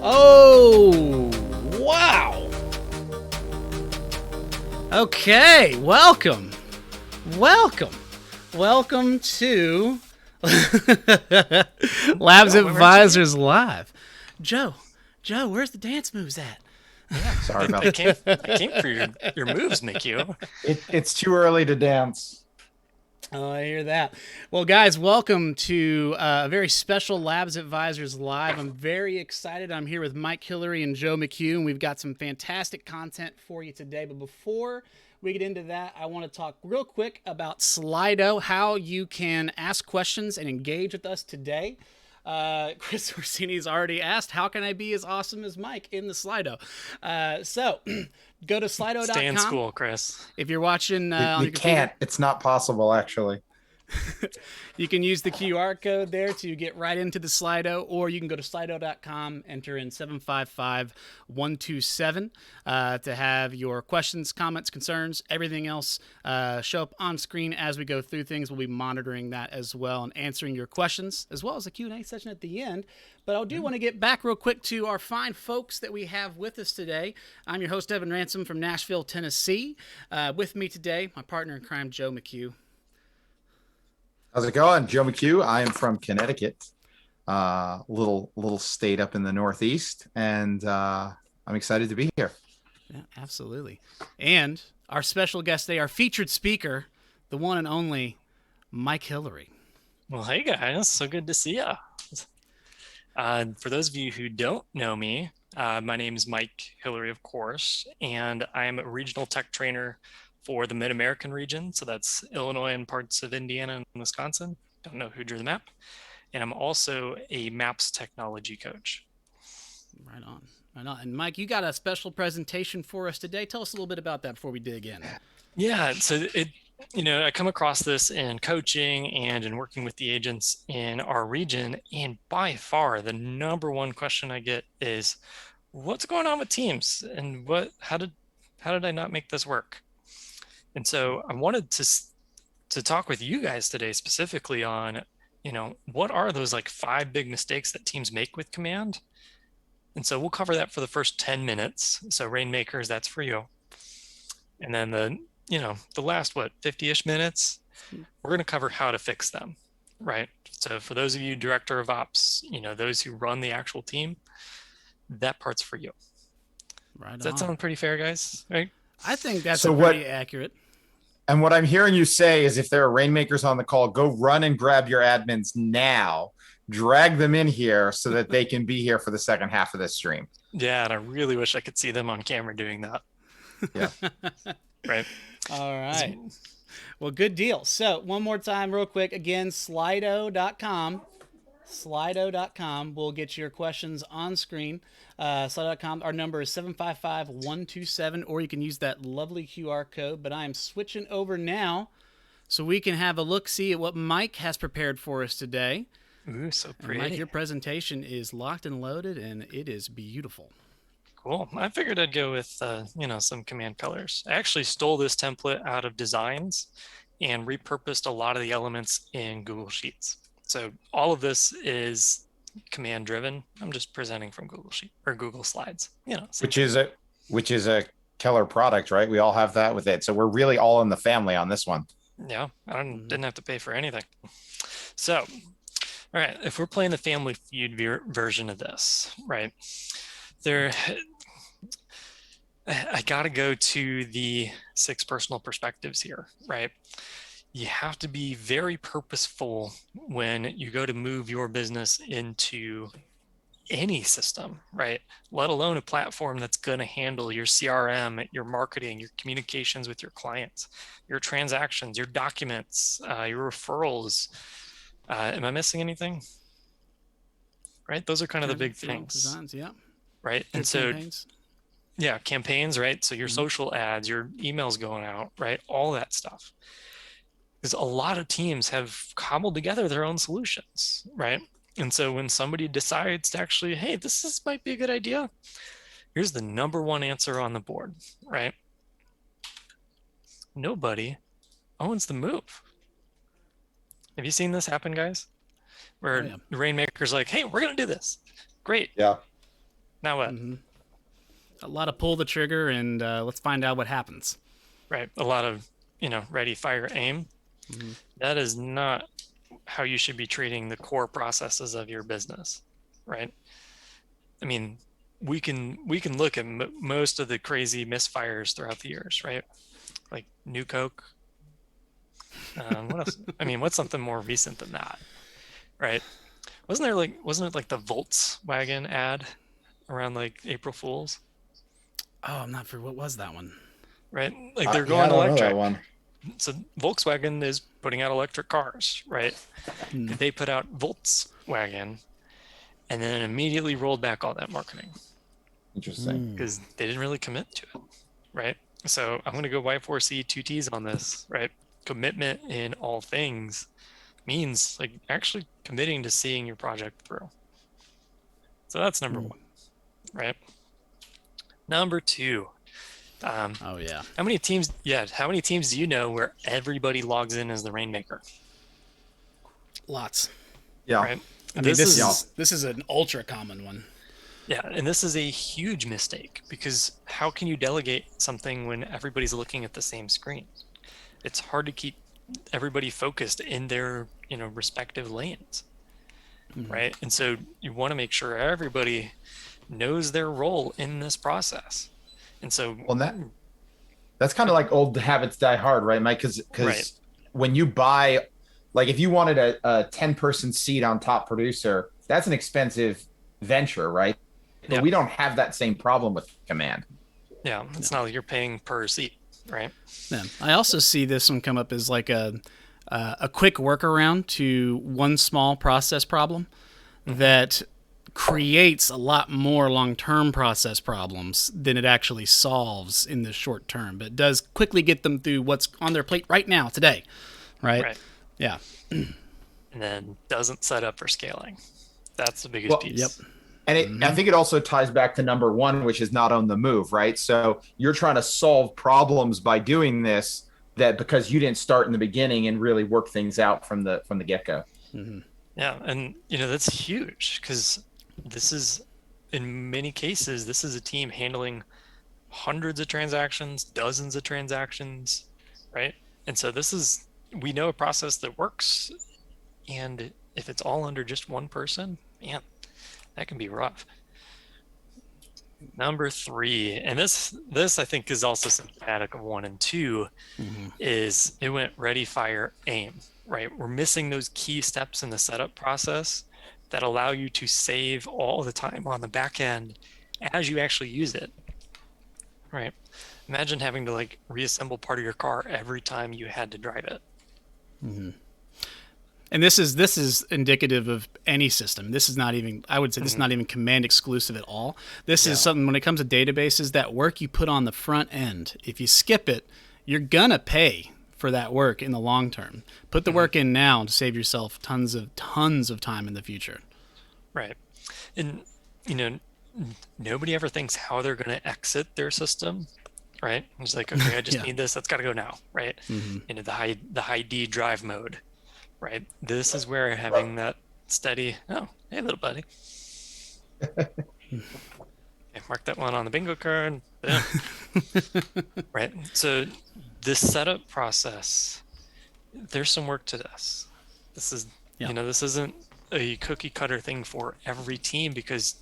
Oh, wow. Okay, welcome to Labs Advisors Live. Joe, where's the dance moves at? Yeah, Sorry about I that. came for your moves, Mikio. It's too early to dance. Oh, I hear that. Well, guys, welcome to a very special Labs Advisors Live. I'm very excited. I'm here with Mike Hilary and Joe McHugh, and we've got some fantastic content for you today. But before we get into that, I want to talk real quick about Slido, how you can ask questions and engage with us today. Chris Orsini's already asked, how can I be as awesome as Mike in the Slido? So go to slido.com. Stay in school, Chris. If you're watching on You your computer, can't. It's not possible, actually. you can use the QR code there to get right into the Slido, or you can go to slido.com, enter in 755127 to have your questions, comments, concerns, everything else show up on screen as we go through things. We'll be monitoring that as well and answering your questions, as well as a Q&A session at the end. But I do want to get back real quick to our fine folks that we have with us today. I'm your host, Evan Ransom from Nashville, Tennessee. With me today, my partner in crime, Joe McHugh. How's it going? Joe McHugh. I am from Connecticut, little state up in the Northeast, and I'm excited to be here. Yeah, absolutely. And our special guest today, our featured speaker, the one and only Mike Hilary. Well, hey guys, so good to see ya. For those of you who don't know me, my name is Mike Hilary, of course, and I'm a regional tech trainer for the Mid-American region. So that's Illinois and parts of Indiana and Wisconsin. Don't know who drew the map. And I'm also a maps technology coach. Right on. And Mike, you got a special presentation for us today. Tell us a little bit about that before we dig in. Yeah, so I come across this in coaching and in working with the agents in our region. And by far, the number one question I get is, what's going on with teams? And how did I not make this work? And so I wanted to talk with you guys today specifically on, what are those like 5 big mistakes that teams make with command? And so we'll cover that for the first 10 minutes. So rainmakers, that's for you. And then the last, 50-ish minutes, we're going to cover how to fix them, right? So for those of you director of ops, those who run the actual team, that part's for you. Right. Does that sound pretty fair, guys? Right? I think that's pretty accurate. And what I'm hearing you say is if there are rainmakers on the call, go run and grab your admins now, drag them in here so that they can be here for the second half of this stream. Yeah, and I really wish I could see them on camera doing that. Yeah. Right. All right. Well, good deal. So one more time real quick. Again, slido.com. Slido.com will get your questions on screen. Slido.com, our number is 755127, or you can use that lovely QR code. But I am switching over now so we can have a look-see at what Mike has prepared for us today. Ooh, so pretty. And Mike, your presentation is locked and loaded, and it is beautiful. Cool. I figured I'd go with, some command colors. I actually stole this template out of Designs and repurposed a lot of the elements in Google Sheets. So all of this is command driven. I'm just presenting from Google Sheet or Google Slides, which is a killer product, right? We all have that with it. So we're really all in the family on this one. Yeah. I didn't have to pay for anything. So, all right. If we're playing the Family Feud version of this, right, I got to go to the 6 personal perspectives here, right? You have to be very purposeful when you go to move your business into any system, right? Let alone a platform that's going to handle your CRM, your marketing, your communications with your clients, your transactions, your documents, your referrals. Am I missing anything? Right? Those are kind of the big things. Designs, yeah. Right. And so, campaigns, right? So your social ads, your emails going out, right? All that stuff. Because a lot of teams have cobbled together their own solutions, right? And so when somebody decides to actually, hey, this might be a good idea, here's the number one answer on the board, right? Nobody owns the move. Have you seen this happen, guys? Where the rainmaker's like, hey, we're going to do this. Great. Yeah. Now what? A lot of pull the trigger and let's find out what happens. Right. A lot of, ready, fire, aim. That is not how you should be treating the core processes of your business, right? I mean, we can look at most of the crazy misfires throughout the years, right? Like New Coke. What else? I mean, what's something more recent than that, right? Wasn't it like the Volkswagen ad around like April Fools, Oh, I'm not sure. What was that one? right? Like they're I going don't know electric. that one. So Volkswagen is putting out electric cars, right? They put out Volkswagen and then immediately rolled back all that marketing Interesting. because they didn't really commit to it, right? So I'm going to go Y4C 2Ts on this, right? Commitment in all things means like actually committing to seeing your project through. So that's number one, right? Number two. Oh yeah. How many teams do you know where everybody logs in as the rainmaker? Lots. Yeah. Right. I mean, this is an ultra common one. Yeah, and this is a huge mistake because how can you delegate something when everybody's looking at the same screen? It's hard to keep everybody focused in their, respective lanes, right? And so you want to make sure everybody knows their role in this process. And so, Well, that's kind of like old habits die hard, right, Mike? Because Right. when you buy, like if you wanted a 10-person seat on top producer, that's an expensive venture, right? But Yeah. we don't have that same problem with command. yeah, it's not like you're paying per seat, right? Yeah. I also see this one come up as like a quick workaround to one small process problem that creates a lot more long-term process problems than it actually solves in the short term, but does quickly get them through what's on their plate right now, today, right? Right. Yeah. And then doesn't set up for scaling. That's the biggest piece. Yep. And I think it also ties back to number one, which is not on the move, right? So you're trying to solve problems by doing this, that because you didn't start in the beginning and really work things out from the get-go. Yeah, and that's huge because this is, in many cases, this is a team handling hundreds of transactions, dozens of transactions, right? And so we know a process that works, and if it's all under just one person, man, that can be rough. Number three, and this I think is also symptomatic of 1 and 2, is it went ready, fire, aim, right? We're missing those key steps in the setup process that allow you to save all the time on the back end as you actually use it, right? Imagine having to like reassemble part of your car every time you had to drive it. And this is indicative of any system. This is not even, I would say, this is not even command exclusive at all. This is something, when it comes to databases, that work you put on the front end, if you skip it, you're gonna pay for that work in the long term. Put the work in now to save yourself tons of time in the future. Right. And nobody ever thinks how they're going to exit their system, right? It's like, okay, I just need this, that's got to go now, right? Into the high D drive mode, right? This is where having that steady, oh, hey little buddy. Okay, mark that one on the bingo card. Boom. Right. So this setup process, there's some work to this. This is, this isn't a cookie cutter thing for every team because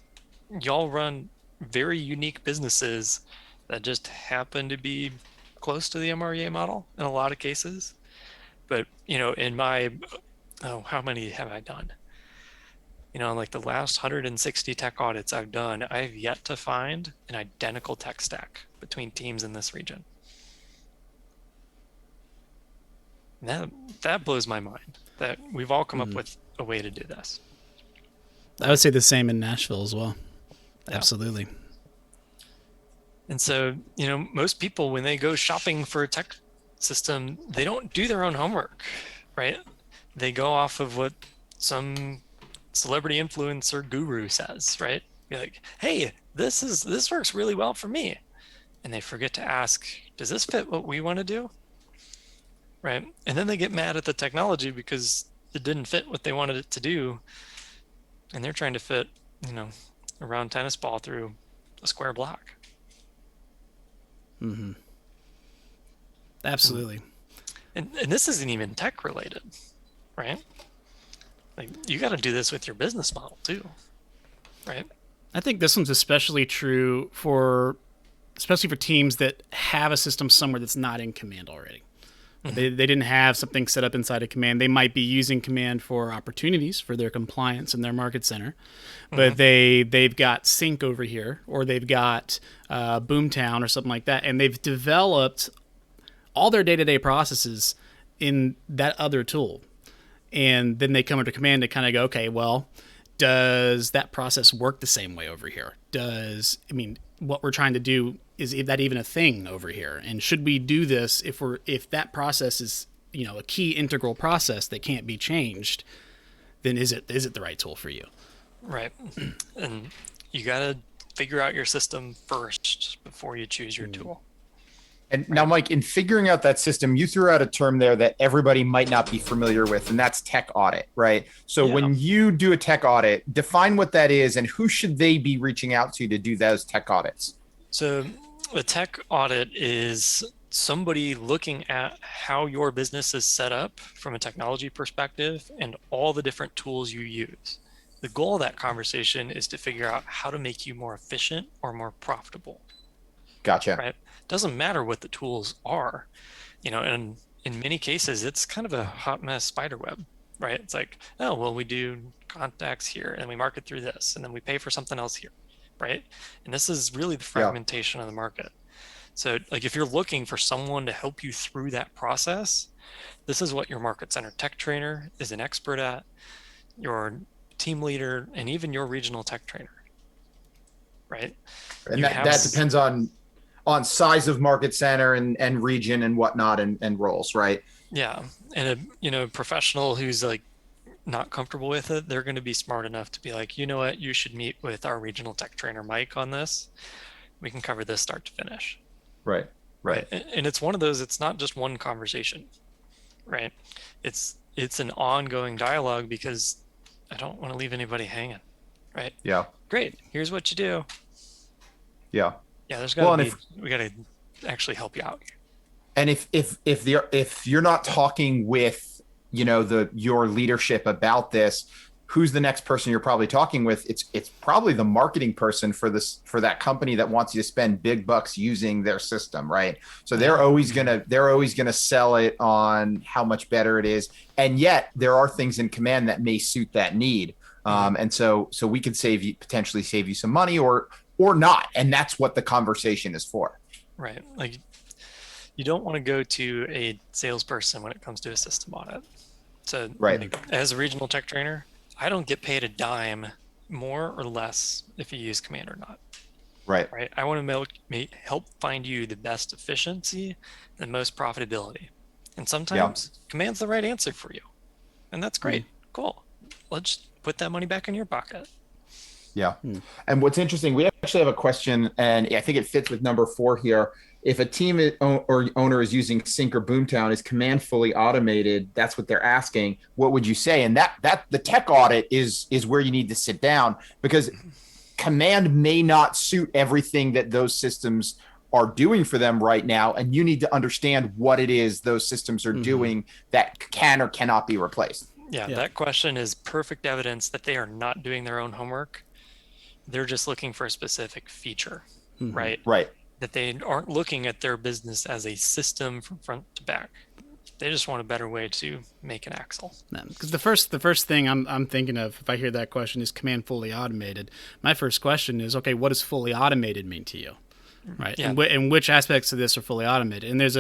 y'all run very unique businesses that just happen to be close to the MREA model in a lot of cases. But, in my, how many have I done? Like the last 160 tech audits I've done, I've yet to find an identical tech stack between teams in this region. That blows my mind that we've all come up with a way to do this. I would say the same in Nashville as well. Yeah. Absolutely. And so, most people, when they go shopping for a tech system, they don't do their own homework, right? They go off of what some celebrity influencer guru says, right? You're like, hey, this works really well for me. And they forget to ask, does this fit what we want to do? Right. And then they get mad at the technology because it didn't fit what they wanted it to do. And they're trying to fit, a round tennis ball through a square block. Mm-hmm. Absolutely. And this isn't even tech related, right? Like, you got to do this with your business model too, right? I think this one's especially true especially for teams that have a system somewhere that's not in Command already. Mm-hmm. They didn't have something set up inside of Command. They might be using Command for opportunities for their compliance in their market center, but they've got Sync over here, or they've got Boomtown or something like that, and they've developed all their day-to-day processes in that other tool. And then they come under Command to kind of go, okay, well, does that process work the same way over here? What we're trying to do, is that even a thing over here? And should we do this if that process is, a key integral process that can't be changed, then is it the right tool for you? Right. And you got to figure out your system first before you choose your tool. And now, Mike, in figuring out that system, you threw out a term there that everybody might not be familiar with, and that's tech audit, right? So when you do a tech audit, define what that is and who should they be reaching out to do those tech audits? So a tech audit is somebody looking at how your business is set up from a technology perspective and all the different tools you use. The goal of that conversation is to figure out how to make you more efficient or more profitable. Gotcha. Right? Doesn't matter what the tools are, and in many cases, it's kind of a hot mess spider web, right? It's like, oh, well, we do contacts here and we market through this, and then we pay for something else here, right? And this is really the fragmentation of the market. So like, if you're looking for someone to help you through that process, this is what your market center tech trainer is an expert at, your team leader, and even your regional tech trainer, right? And that depends on size of market center and region and whatnot and roles, right? Yeah. And a professional who's like not comfortable with it, they're going to be smart enough to be like, you know what, you should meet with our regional tech trainer, Mike, on this. We can cover this start to finish. Right. And it's one of those, it's not just one conversation, right? It's an ongoing dialogue, because I don't want to leave anybody hanging, right? Yeah. Great. Here's what you do. Yeah. Yeah, there's got to we got to actually help you out. And if you're not talking with, your leadership about this, who's the next person you're probably talking with? It's probably the marketing person for that company that wants you to spend big bucks using their system, right? So they're always gonna sell it on how much better it is, and yet there are things in Command that may suit that need. And so we could potentially save you some money or not. And that's what the conversation is for. Right. Like, you don't want to go to a salesperson when it comes to a system audit. So like, as a regional tech trainer, I don't get paid a dime more or less if you use Command or not. Right. I want to help find you the best efficiency and most profitability. And sometimes Command's the right answer for you. And that's great. Cool. Let's put that money back in your pocket. Yeah. And what's interesting, we actually have a question, and I think it fits with number 4 here. If a team or owner is using Sync or Boomtown, is Command fully automated? That's what they're asking. What would you say? And that the tech audit is where you need to sit down, because Command may not suit everything that those systems are doing for them right now. And you need to understand what it is those systems are doing that can or cannot be replaced. Yeah, that question is perfect evidence that they are not doing their own homework. They're just looking for a specific feature, right? Right. That they aren't looking at their business as a system from front to back. They just want a better way to make an axle. Because the first thing I'm thinking of if I hear that question is Command fully automated. My first question is, okay, what does fully automated mean to you, right? Yeah. And which aspects of this are fully automated? And there's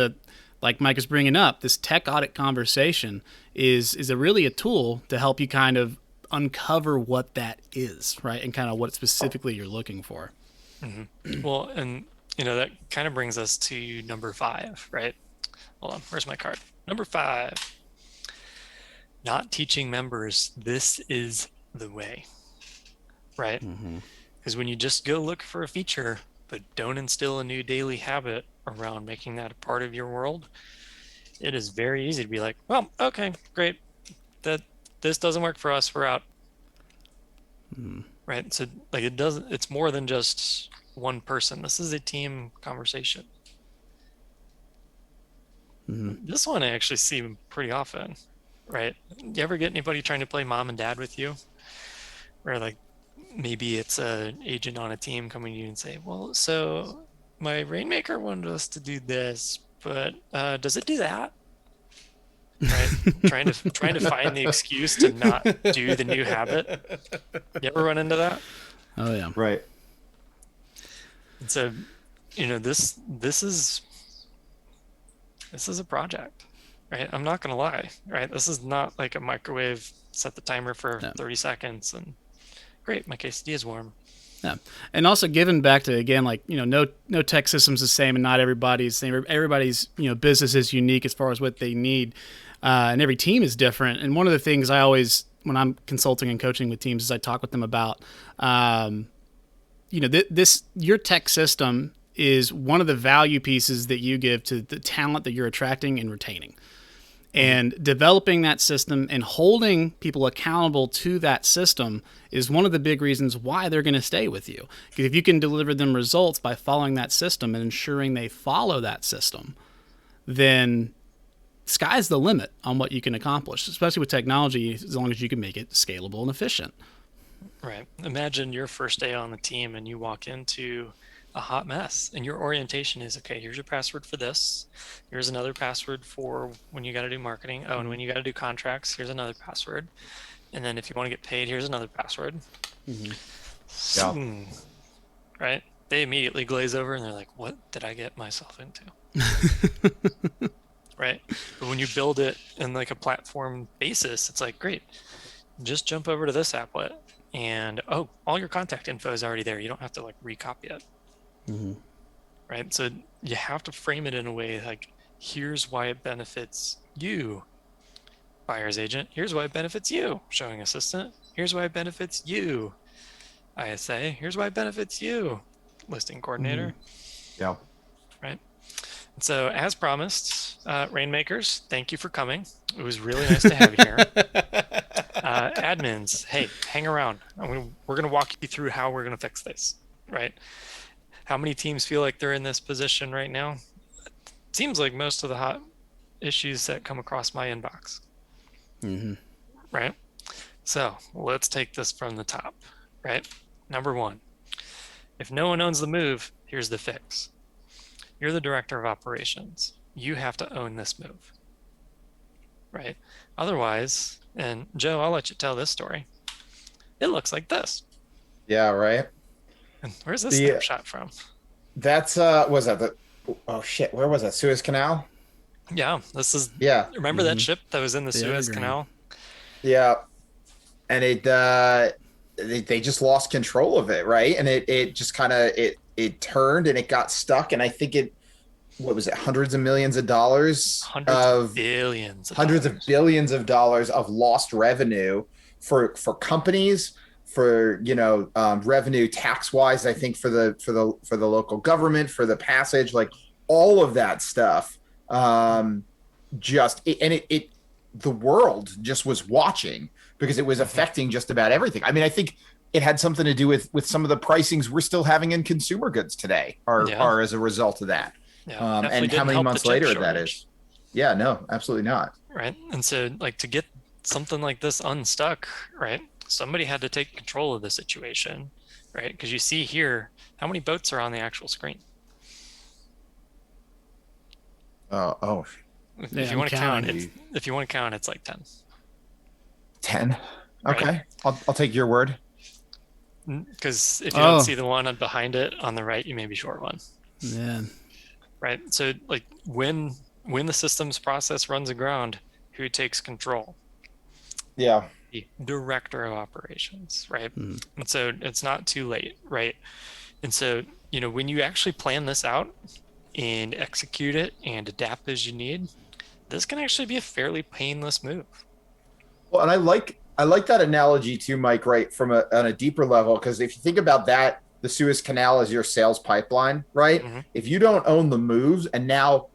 like Mike is bringing up, this tech audit conversation is really a tool to help you kind of uncover what that is, right? And kind of what specifically you're looking for. Well, and that kind of brings us to number 5, right? Hold on, where's my card? Number 5, not teaching members this is the way, right? Because when you just go look for a feature, but don't instill a new daily habit around making that a part of your world, it is very easy to be like, well, okay, great. This doesn't work for us. We're out. Right. right? So like it's more than just one person. This is a team conversation. This one I actually see pretty often, right? You ever get anybody trying to play mom and dad with you? Where like maybe it's an agent on a team coming to you and say, well, so my rainmaker wanted us to do this, but does it do that? Right? trying to find the excuse to not do the new habit. You ever run into that? Oh yeah. Right. And so, this is a project, right? I'm not gonna lie, right? This is not like a microwave, set the timer for 30 seconds and great, my quesadilla is warm. Yeah. And also given back to, again, like, no tech system's the same and not everybody's same. Everybody's, business is unique as far as what they need. And every team is different. And one of the things I always, when I'm consulting and coaching with teams, is I talk with them about, your tech system is one of the value pieces that you give to the talent that you're attracting and retaining. And developing that system and holding people accountable to that system is one of the big reasons why they're going to stay with you. Because if you can deliver them results by following that system and ensuring they follow that system, then sky's the limit on what you can accomplish, especially with technology, as long as you can make it scalable and efficient. Right. Imagine your first day on the team and you walk into a hot mess and your orientation is, okay, here's your password for this. Here's another password for when you got to do marketing. Oh, and when you got to do contracts, here's another password. And then if you want to get paid, here's another password. Yeah. Right. They immediately glaze over and they're like, what did I get myself into? Right. But when you build it in like a platform basis, it's like, great, just jump over to this applet and all your contact info is already there. You don't have to like recopy it. Right. So you have to frame it in a way like, here's why it benefits you, buyer's agent. Here's why it benefits you, showing assistant. Here's why it benefits you, ISA. Here's why it benefits you, listing coordinator. Yeah. Right. And so as promised, rainmakers, thank you for coming. It was really nice to have you here. Admins, hey, hang around. We're going to walk you through how we're going to fix this. Right. How many teams feel like they're in this position right now? It seems like most of the hot issues that come across my inbox. Right? So let's take this from the top, right? Number one, if no one owns the move, here's the fix. You're the director of operations. You have to own this move, right? Otherwise, and Joe, I'll let you tell this story. It looks like this. Yeah, right. And where's this snapshot from? That's was that the where was that? Suez Canal? Yeah, this is remember that ship that was in the Suez Canal? Yeah. And they just lost control of it, right? And it just kind of it turned and it got stuck, and I think what was it, hundreds of millions of dollars, hundreds of billions of dollars of lost revenue for companies, for revenue tax wise, I think for the local government, for the passage, like all of that stuff. The world just was watching because it was affecting just about everything. I mean, I think it had something to do with some of the pricings we're still having in consumer goods today are as a result of that. Yeah, and how many months later that is. Yeah, no, absolutely not. Right. And so like to get something like this unstuck, right? Somebody had to take control of the situation, right? Because you see here, how many boats are on the actual screen? If you want to count, it's like 10. 10. Okay. Right? I'll take your word. Because if you don't see the one behind it on the right, you may be short one. Yeah. Right. So like when the systems process runs aground, who takes control? Yeah. The director of operations, right? And so it's not too late, right? And so, when you actually plan this out and execute it and adapt as you need, this can actually be a fairly painless move. Well, and I like that analogy too, Mike, right? On a deeper level, because if you think about that, the Suez Canal is your sales pipeline, right? If you don't own the moves, and now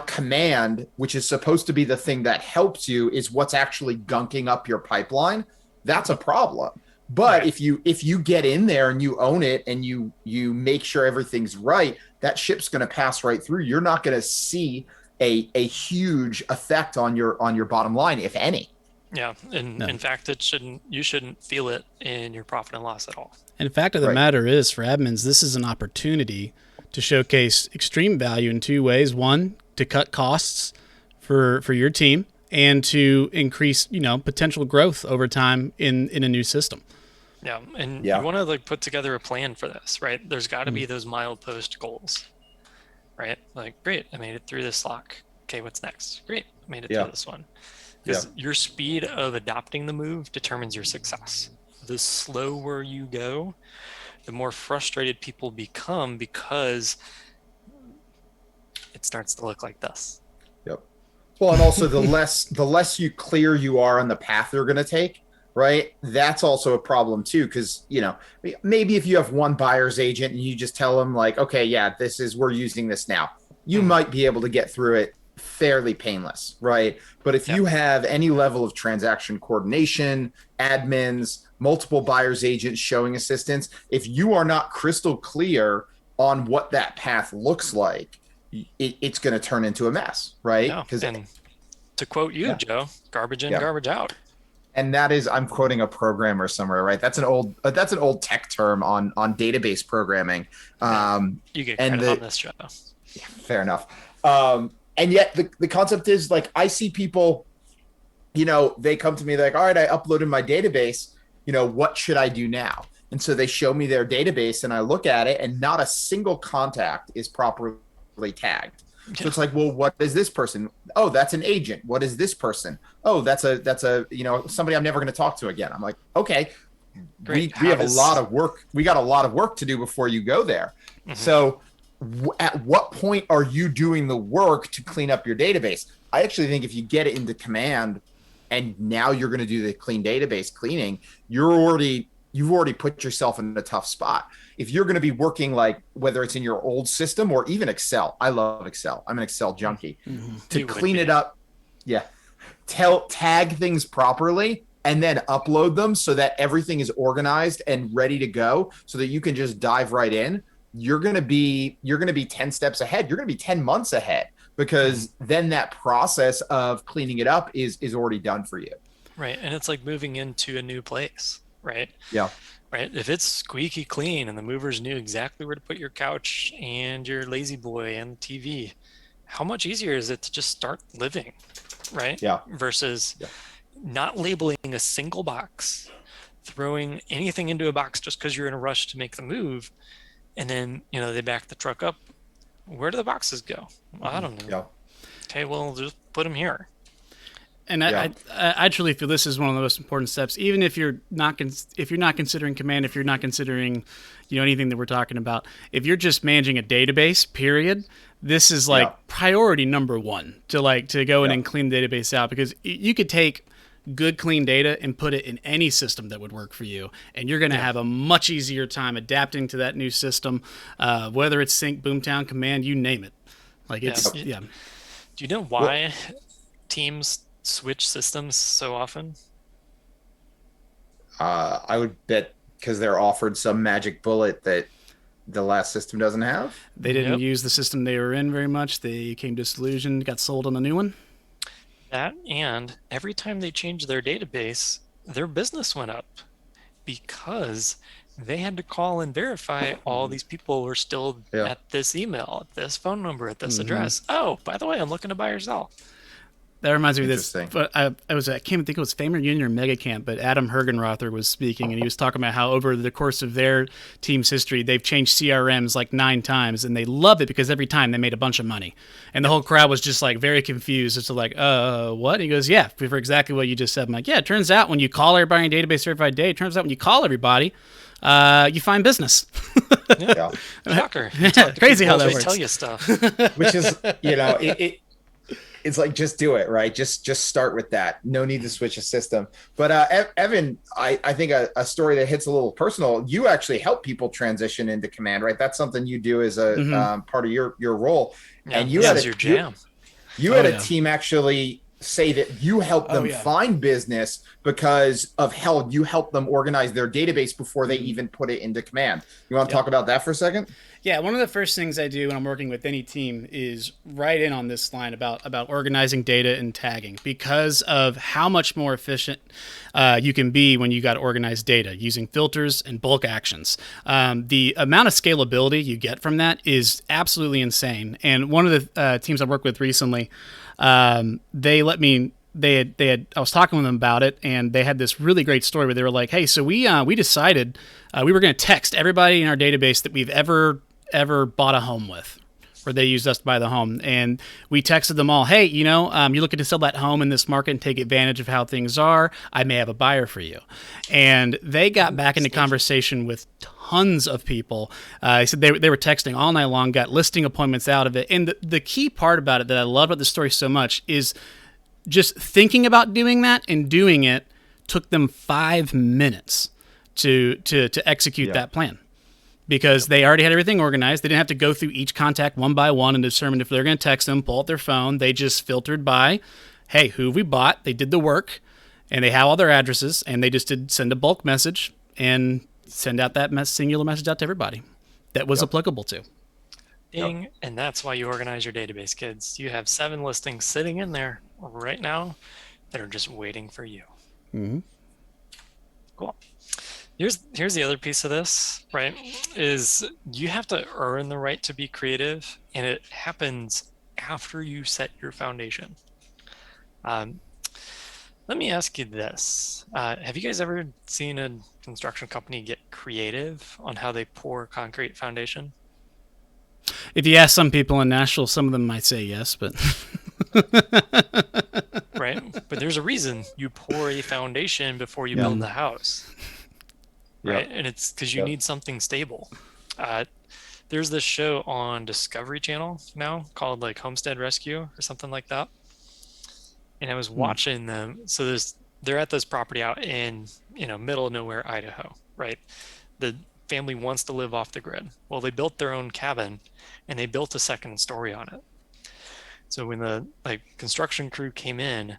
command, which is supposed to be the thing that helps you, is what's actually gunking up your pipeline, that's a problem. But if you get in there and you own it and you make sure everything's right, that ship's going to pass right through. You're not going to see a huge effect on your bottom line, if any. Yeah, and in fact, you shouldn't feel it in your profit and loss at all. And the fact of the matter is, for admins, this is an opportunity to showcase extreme value in two ways. One, to cut costs for your team, and to increase, potential growth over time in a new system. Yeah, and you want to put together a plan for this, right? There's got to be those milepost goals, right? Like, great, I made it through this lock. Okay, what's next? Great, I made it through this one. Because your speed of adopting the move determines your success. The slower you go, the more frustrated people become because it starts to look like this. Yep. Well, and also the less you clear you are on the path they're going to take, right? That's also a problem too, because maybe if you have one buyer's agent and you just tell them like, okay, yeah, we're using this now, you might be able to get through it fairly painless, right? But if you have any level of transaction coordination, admins, multiple buyer's agents showing assistance, if you are not crystal clear on what that path looks like, it's going to turn into a mess, right? Because to quote you, Joe, garbage in, garbage out. And that is, I'm quoting a programmer somewhere, right? That's an old tech term on database programming. You get credit on this, Joe. Yeah, fair enough. And yet the concept is like, I see people, they come to me like, all right, I uploaded my database, what should I do now? And so they show me their database and I look at it and not a single contact is properly tagged. So it's like, well, what is this person? Oh, that's an agent. What is this person? Oh, that's a somebody I'm never going to talk to again. I'm like, okay, we have a lot of work. We got a lot of work to do before you go there. Mm-hmm. So at what point are you doing the work to clean up your database? I actually think if you get it into command and now you're going to do the clean database cleaning, you've already put yourself in a tough spot. If you're going to be working like whether it's in your old system or even Excel, I love Excel. I'm an Excel junkie. Mm-hmm. To clean it up, tag things properly and then upload them so that everything is organized and ready to go so that you can just dive right in. You're going to be 10 steps ahead. You're going to be 10 months ahead because then that process of cleaning it up is already done for you. Right. And it's like moving into a new place, right? Yeah. Right. If it's squeaky clean and the movers knew exactly where to put your couch and your lazy boy and the TV, how much easier is it to just start living, right? Yeah. Versus not labeling a single box, throwing anything into a box just because you're in a rush to make the move. And then, they back the truck up. Where do the boxes go? Well, I don't know. Yeah. Okay, well, just put them here. And I truly feel this is one of the most important steps. Even if you're not considering command, if you're not considering, anything that we're talking about, if you're just managing a database, period, this is like priority number one to go in and clean the database out, because you could take good clean data and put it in any system that would work for you, and you're going to have a much easier time adapting to that new system, whether it's sync, boomtown, command, you name it. Like it's Do you know why teams switch systems so often? I would bet because they're offered some magic bullet that the last system doesn't have. They didn't use the system they were in very much. They became disillusioned, got sold on a new one. That, and every time they changed their database, their business went up because they had to call and verify all these people were still at this email, at this phone number, at this address. Oh, by the way, I'm looking to buy or sell. That reminds me of this. But I can't think it was Famer Union or Mega Camp, but Adam Hergenrother was speaking, and he was talking about how over the course of their team's history, they've changed CRMs like 9 times, and they love it because every time they made a bunch of money. And the whole crowd was just like very confused as to like, what? And he goes, yeah, for exactly what you just said. I'm like, yeah, it turns out when you call everybody in database certified day, it turns out when you call everybody, you find business. Shocker. Crazy how that works. They tell you stuff. Which is, it's like, just do it, right? Just start with that. No need to switch a system. But Evan, I think a story that hits a little personal. You actually help people transition into command, right? That's something you do as a part of your role. Yeah, and you had your jam. You had a team actually say that you help them find business because of how you help them organize their database before they even put it into command. You want to talk about that for a second? Yeah, one of the first things I do when I'm working with any team is write in on this line about organizing data and tagging, because of how much more efficient you can be when you got organized data using filters and bulk actions. The amount of scalability you get from that is absolutely insane. And one of the teams I worked with recently, they let me. They had. I was talking with them about it, and they had this really great story where they were like, "Hey, so we decided we were going to text everybody in our database that we've ever bought a home with, where they used us to buy the home, and we texted them all, hey, you're looking to sell that home in this market and take advantage of how things are. I may have a buyer for you." And they got back into conversation with tons of people. They said they were texting all night long, got listing appointments out of it. And the key part about it that I love about the story so much is just thinking about doing that and doing it took them 5 minutes to execute that plan, because they already had everything organized. They didn't have to go through each contact one by one and determine if they're going to text them, pull up their phone. They just filtered by, hey, who have we bought? They did the work, and they have all their addresses, and they just did send a bulk message and send out that singular message out to everybody that was applicable to. Ding, and that's why you organize your database, kids. You have 7 listings sitting in there right now that are just waiting for you. Mm-hmm. Cool. Here's the other piece of this, right? Is you have to earn the right to be creative, and it happens after you set your foundation. Let me ask you this. Have you guys ever seen a construction company get creative on how they pour concrete foundation? If you ask some people in Nashville, some of them might say yes, but... Right? But there's a reason you pour a foundation before you build the house. Right? And it's because you need something stable. There's this show on Discovery Channel now called like Homestead Rescue or something like that. And I was watching them. So they're at this property out in, middle of nowhere, Idaho, right? The family wants to live off the grid. Well, they built their own cabin and they built a second story on it. So when the construction crew came in,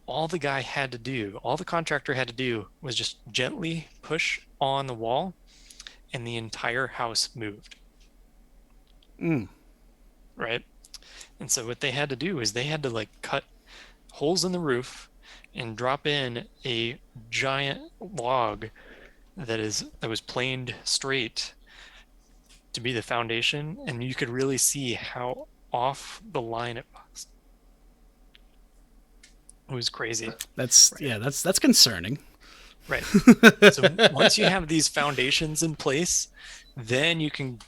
all the contractor had to do was just gently push on the wall and the entire house moved. Right? And so what they had to do is they had to cut holes in the roof and drop in a giant log that was planed straight to be the foundation, and you could really see how off the line it was. It was crazy. That's concerning. Right. So once you have these foundations in place, then you can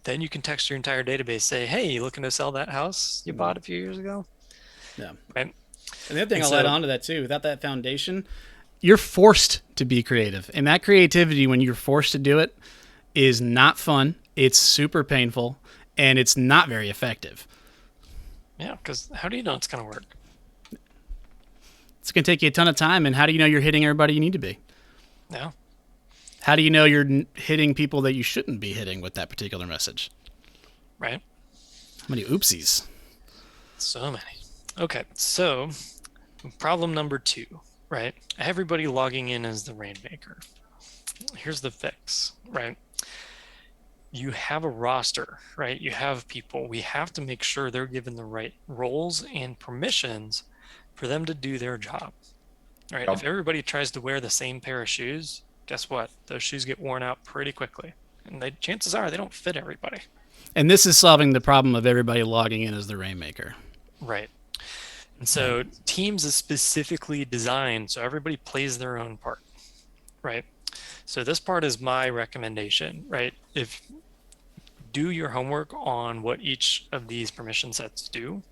text your entire database, say, hey, you looking to sell that house you bought a few years ago? Yeah. Right. And the other thing I'll add on to that too, without that foundation, you're forced to be creative. And that creativity, when you're forced to do it, is not fun. It's super painful, and it's not very effective. Yeah, because how do you know it's going to work? It's going to take you a ton of time, and how do you know you're hitting everybody you need to be? Yeah. How do you know you're hitting people that you shouldn't be hitting with that particular message? Right. How many oopsies? So many. Okay, so problem number 2, right? Everybody logging in as the rainmaker. Here's the fix, right? You have a roster, right? You have people. We have to make sure they're given the right roles and permissions for them to do their job. All right. If everybody tries to wear the same pair of shoes, guess what? Those shoes get worn out pretty quickly. And chances are they don't fit everybody. And this is solving the problem of everybody logging in as the rainmaker. Right. And so Teams is specifically designed so everybody plays their own part. Right. So this part is my recommendation, right? Do your homework on what each of these permission sets do.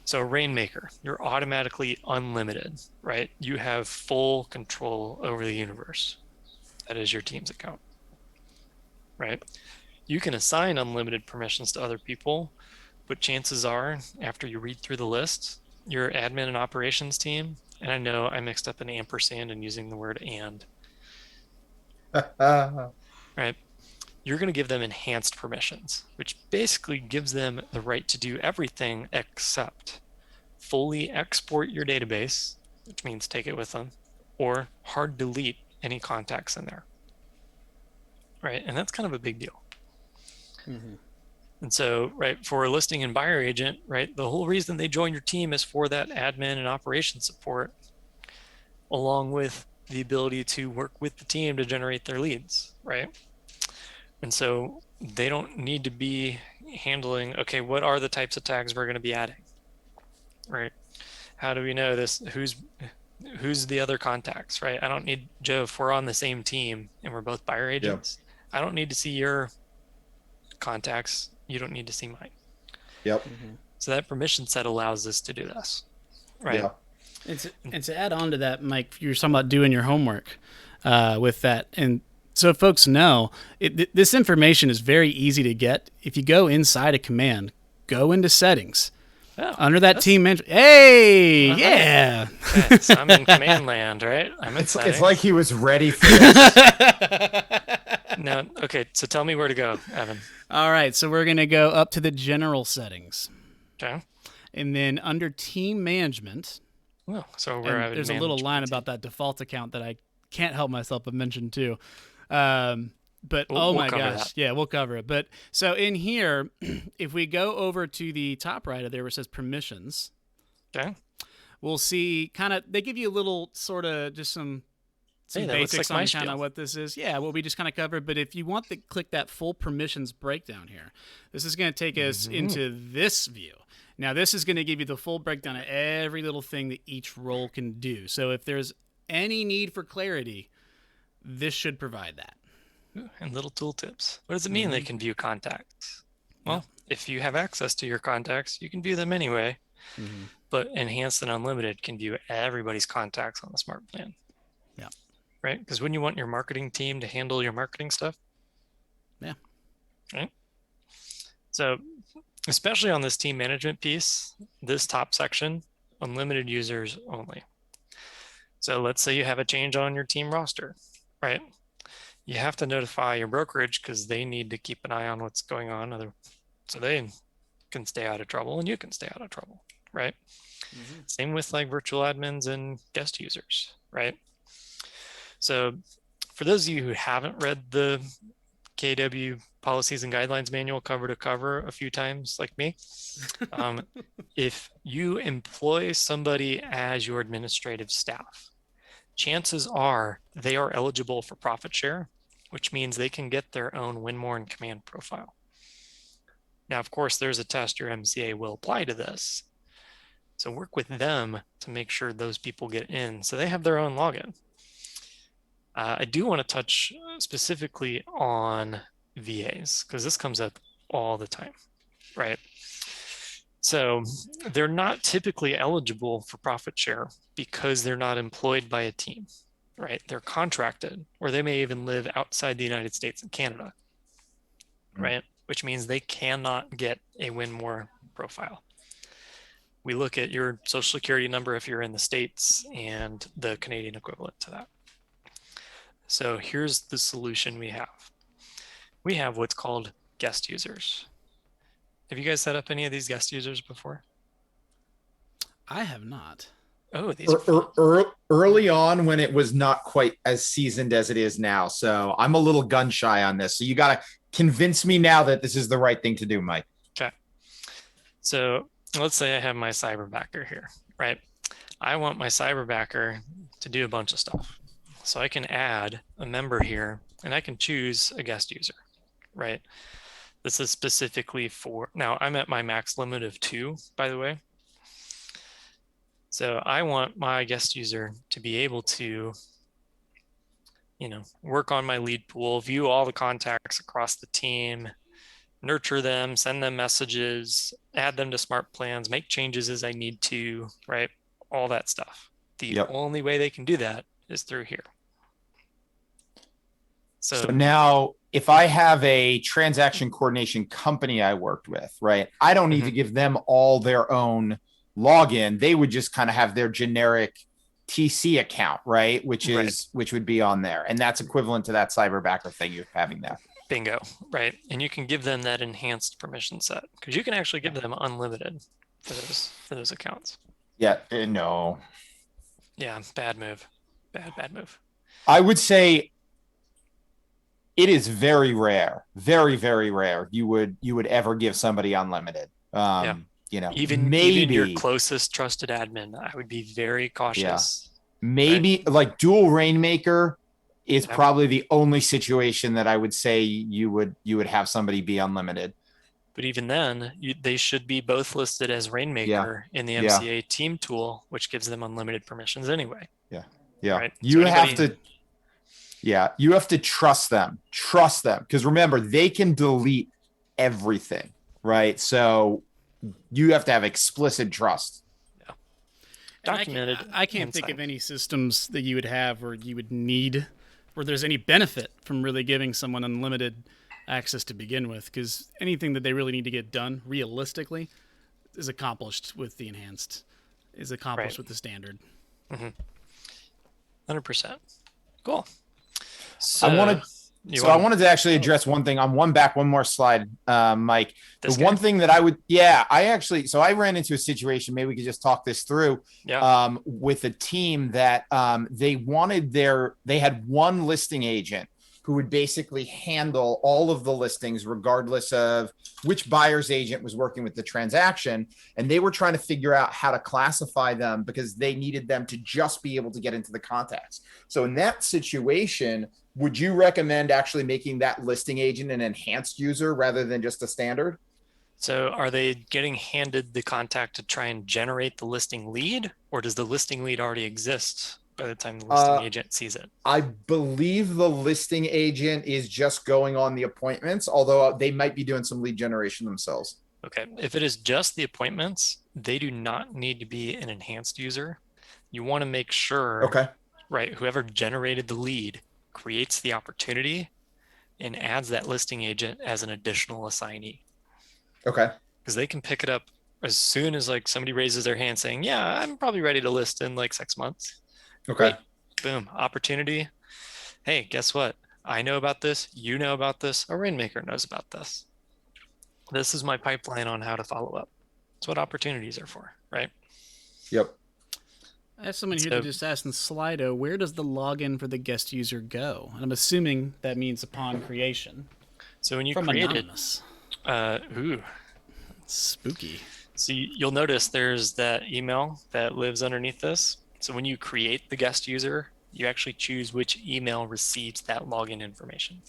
So Rainmaker, you're automatically unlimited, right? You have full control over the universe. That is your Teams account, right? You can assign unlimited permissions to other people, but chances are, after you read through the list, your admin and operations team, and I know I mixed up an ampersand and using the word and, right? You're going to give them enhanced permissions, which basically gives them the right to do everything except fully export your database, which means take it with them, or hard delete any contacts in there. Right? And that's kind of a big deal. Mm-hmm. And so, right, for a listing and buyer agent, right, the whole reason they join your team is for that admin and operation support, along with the ability to work with the team to generate their leads, right? And so they don't need to be handling, okay, what are the types of tags we're going to be adding, right? How do we know this? Who's the other contacts, right? I don't need, Joe, if we're on the same team and we're both buyer agents, I don't need to see your contacts. You don't need to see mine. Yep. Mm-hmm. So that permission set allows us to do this, right? Yeah. And to add on to that, Mike, you're talking about doing your homework with that. And so folks know, this information is very easy to get. If you go inside a command, go into settings. Oh, Under that team manager. Hey, Uh-huh. yeah. Okay, so I'm in command land, right? I'm in It's settings. like he was ready for this. No, okay, so tell me where to go, Evan. All right, so we're going to go up to the general settings. Okay. And then under team management, Well, so where I would there's a little manage line my about team. that default account that I can't help myself but mention too. But We'll my cover gosh, that. yeah, we'll cover it. But so in here, if we go over to the top right of there where it says permissions, Okay. we'll see kind of, they give you a little sort of just some Hey, that looks basics like my on kind spiel. of what this is. Yeah, what we just kind of covered. But if you want to click that full permissions breakdown here, this is going to take us into this view. Now, this is going to give you the full breakdown of every little thing that each role can do. So if there's any need for clarity, this should provide that. And little tooltips. What does it mean they can view contacts? Well, if you have access to your contacts, you can view them anyway. Mm-hmm. But enhanced and unlimited can view everybody's contacts on the smart plan. Yeah. Right? Because wouldn't you want your marketing team to handle your marketing stuff? Yeah. Right? So, especially on this team management piece, this top section, unlimited users only. So let's say you have a change on your team roster, right? You have to notify your brokerage because they need to keep an eye on what's going on, so they can stay out of trouble and you can stay out of trouble, right? Mm-hmm. Same with like virtual admins and guest users, right? So for those of you who haven't read the KW policies and guidelines manual cover to cover a few times like me, if you employ somebody as your administrative staff, chances are they are eligible for profit share, which means they can get their own Win More and Command profile. Now, of course, there's a test your MCA will apply to this. So work with them to make sure those people get in so they have their own login. I do want to touch specifically on VAs because this comes up all the time, right? So they're not typically eligible for profit share because they're not employed by a team, right? They're contracted, or they may even live outside the United States and Canada, right? Which means they cannot get a Win More profile. We look at your social security number if you're in the States and the Canadian equivalent to that. So here's the solution we have. We have what's called guest users. Have you guys set up any of these guest users before? I have not. Oh, these are fun. Early on when it was not quite as seasoned as it is now. So I'm a little gun shy on this. So you got to convince me now that this is the right thing to do, Mike. Okay. So let's say I have my cyberbacker here, right? I want my cyberbacker to do a bunch of stuff. So I can add a member here and I can choose a guest user, right? This is specifically for, now I'm at my max limit of 2, by the way. So I want my guest user to be able to, work on my lead pool, view all the contacts across the team, nurture them, send them messages, add them to smart plans, make changes as I need to, right? All that stuff. The only way they can do that is through here. So now if I have a transaction coordination company I worked with, right, I don't need to give them all their own login. They would just kind of have their generic TC account, right? Which would be on there. And that's equivalent to that cyberbacker thing you're having there. Bingo, right? And you can give them that enhanced permission set because you can actually give them unlimited, for those accounts. Yeah, no. Yeah, bad move. Bad move. I would say it is very rare, very, very rare you would ever give somebody unlimited. Yeah. Even your closest trusted admin, I would be very cautious. Maybe like dual rainmaker is probably the only situation that I would say you would have somebody be unlimited. But even then, they should be both listed as rainmaker in the MCA team tool, which gives them unlimited permissions anyway. Yeah. Right? You have to trust them. Because remember, they can delete everything, right? So you have to have explicit trust. Yeah. Documented. I can't think of any systems that you would have or you would need where there's any benefit from really giving someone unlimited access to begin with, because anything that they really need to get done realistically is accomplished with the enhanced, is accomplished with the standard. 100%. Cool. So I wanted to actually address one thing on one more slide, Mike. One thing that I ran into a situation, maybe we could just talk this through, with a team that they had one listing agent who would basically handle all of the listings regardless of which buyer's agent was working with the transaction. And they were trying to figure out how to classify them because they needed them to just be able to get into the contacts. So in that situation, would you recommend actually making that listing agent an enhanced user rather than just a standard? So are they getting handed the contact to try and generate the listing lead, or does the listing lead already exist by the time the listing agent sees it? I believe the listing agent is just going on the appointments, although they might be doing some lead generation themselves. Okay. If it is just the appointments, they do not need to be an enhanced user. You want to make sure, right, whoever generated the lead creates the opportunity and adds that listing agent as an additional assignee. Okay. Because they can pick it up as soon as like somebody raises their hand saying, yeah, I'm probably ready to list in like 6 months. Okay. Great. Boom. Opportunity. Hey, guess what? I know about this. You know about this. A rainmaker knows about this. This is my pipeline on how to follow up. That's what opportunities are for, right? Yep. I have someone here that just asked in Slido, where does the login for the guest user go? And I'm assuming that means upon creation. So when you create it, spooky. So you'll notice there's that email that lives underneath this. So when you create the guest user, you actually choose which email receives that login information.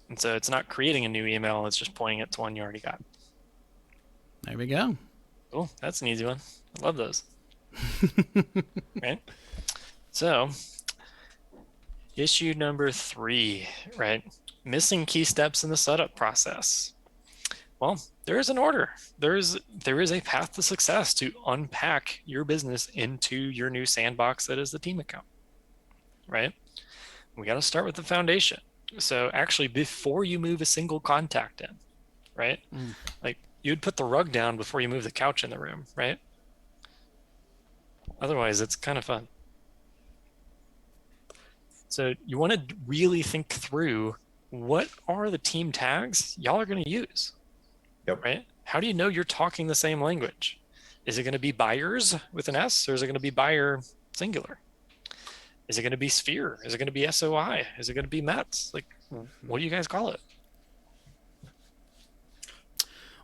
And so it's not creating a new email, it's just pointing it to one you already got. There we go. Cool, that's an easy one. I love those. Right? So, issue number 3, right? Missing key steps in the setup process. Well, there is an order. There is a path to success to unpack your business into your new sandbox that is the team account, right? We got to start with the foundation. So actually, before you move a single contact in, right? Like you'd put the rug down before you move the couch in the room, right? Otherwise, it's kind of fun. So you want to really think through, what are the team tags y'all are going to use? Yep. Right? How do you know you're talking the same language? Is it going to be buyers with an S, or is it going to be buyer singular? Is it going to be sphere? Is it going to be SOI? Is it going to be METs? Like, what do you guys call it?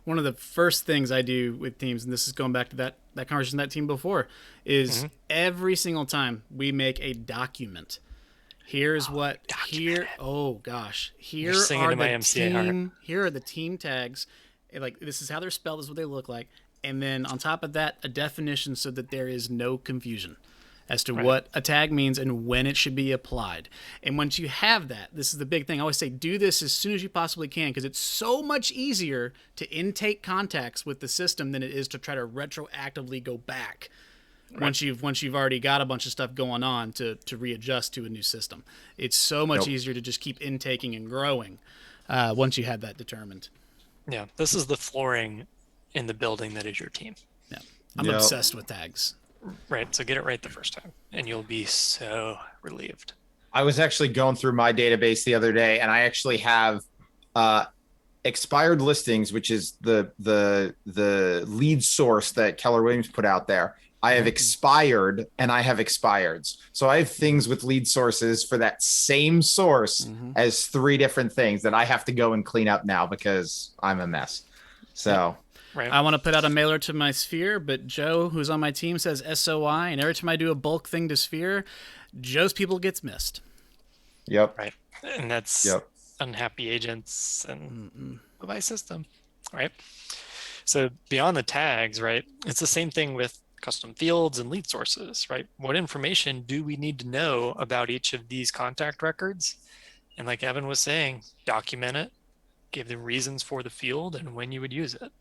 One of the first things I do with teams, and this is going back to that conversation that team before, is every single time we make a document. Here's what here. Oh gosh, here are the team tags. Like, this is how they're spelled. This is what they look like. And then on top of that, a definition so that there is no confusion as to what a tag means and when it should be applied. And once you have that, this is the big thing. I always say, do this as soon as you possibly can, because it's so much easier to intake contacts with the system than it is to try to retroactively go back once you've already got a bunch of stuff going on to readjust to a new system. It's so much easier to just keep intaking and growing once you have that determined. Yeah, this is the flooring in the building that is your team. Yeah, I'm obsessed with tags. Right, so get it right the first time, and you'll be so relieved. I was actually going through my database the other day, and I actually have expired listings, which is the lead source that Keller Williams put out there. I have expired and I have expireds. So I have things with lead sources for that same source as 3 different things that I have to go and clean up now because I'm a mess. So I want to put out a mailer to my Sphere, but Joe, who's on my team, says SOI, and every time I do a bulk thing to Sphere, Joe's people gets missed. Yep. Right. And that's unhappy agents and my system. Right. So beyond the tags, right, it's the same thing with custom fields and lead sources, right? What information do we need to know about each of these contact records? And like Evan was saying, document it, give the reasons for the field and when you would use it.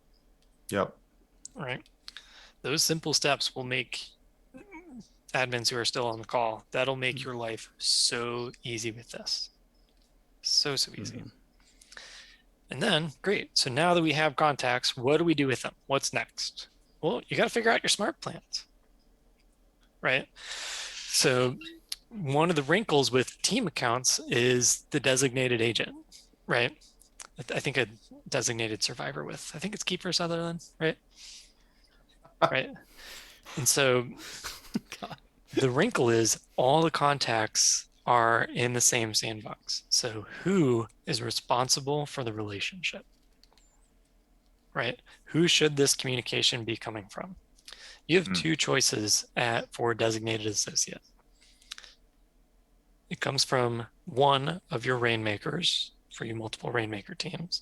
Yep. Right. Those simple steps will make admins who are still on the call, that'll make your life so easy with this. So easy. And then, great. So now that we have contacts, what do we do with them? What's next? Well, you got to figure out your smart plans, right? So one of the wrinkles with team accounts is the designated agent, right? I think a designated survivor with, I think it's Kiefer Sutherland, right? Right. And so the wrinkle is all the contacts are in the same sandbox. So who is responsible for the relationship, right? Who should this communication be coming from? You have 2 choices for designated associate. It comes from one of your rainmakers for you multiple rainmaker teams,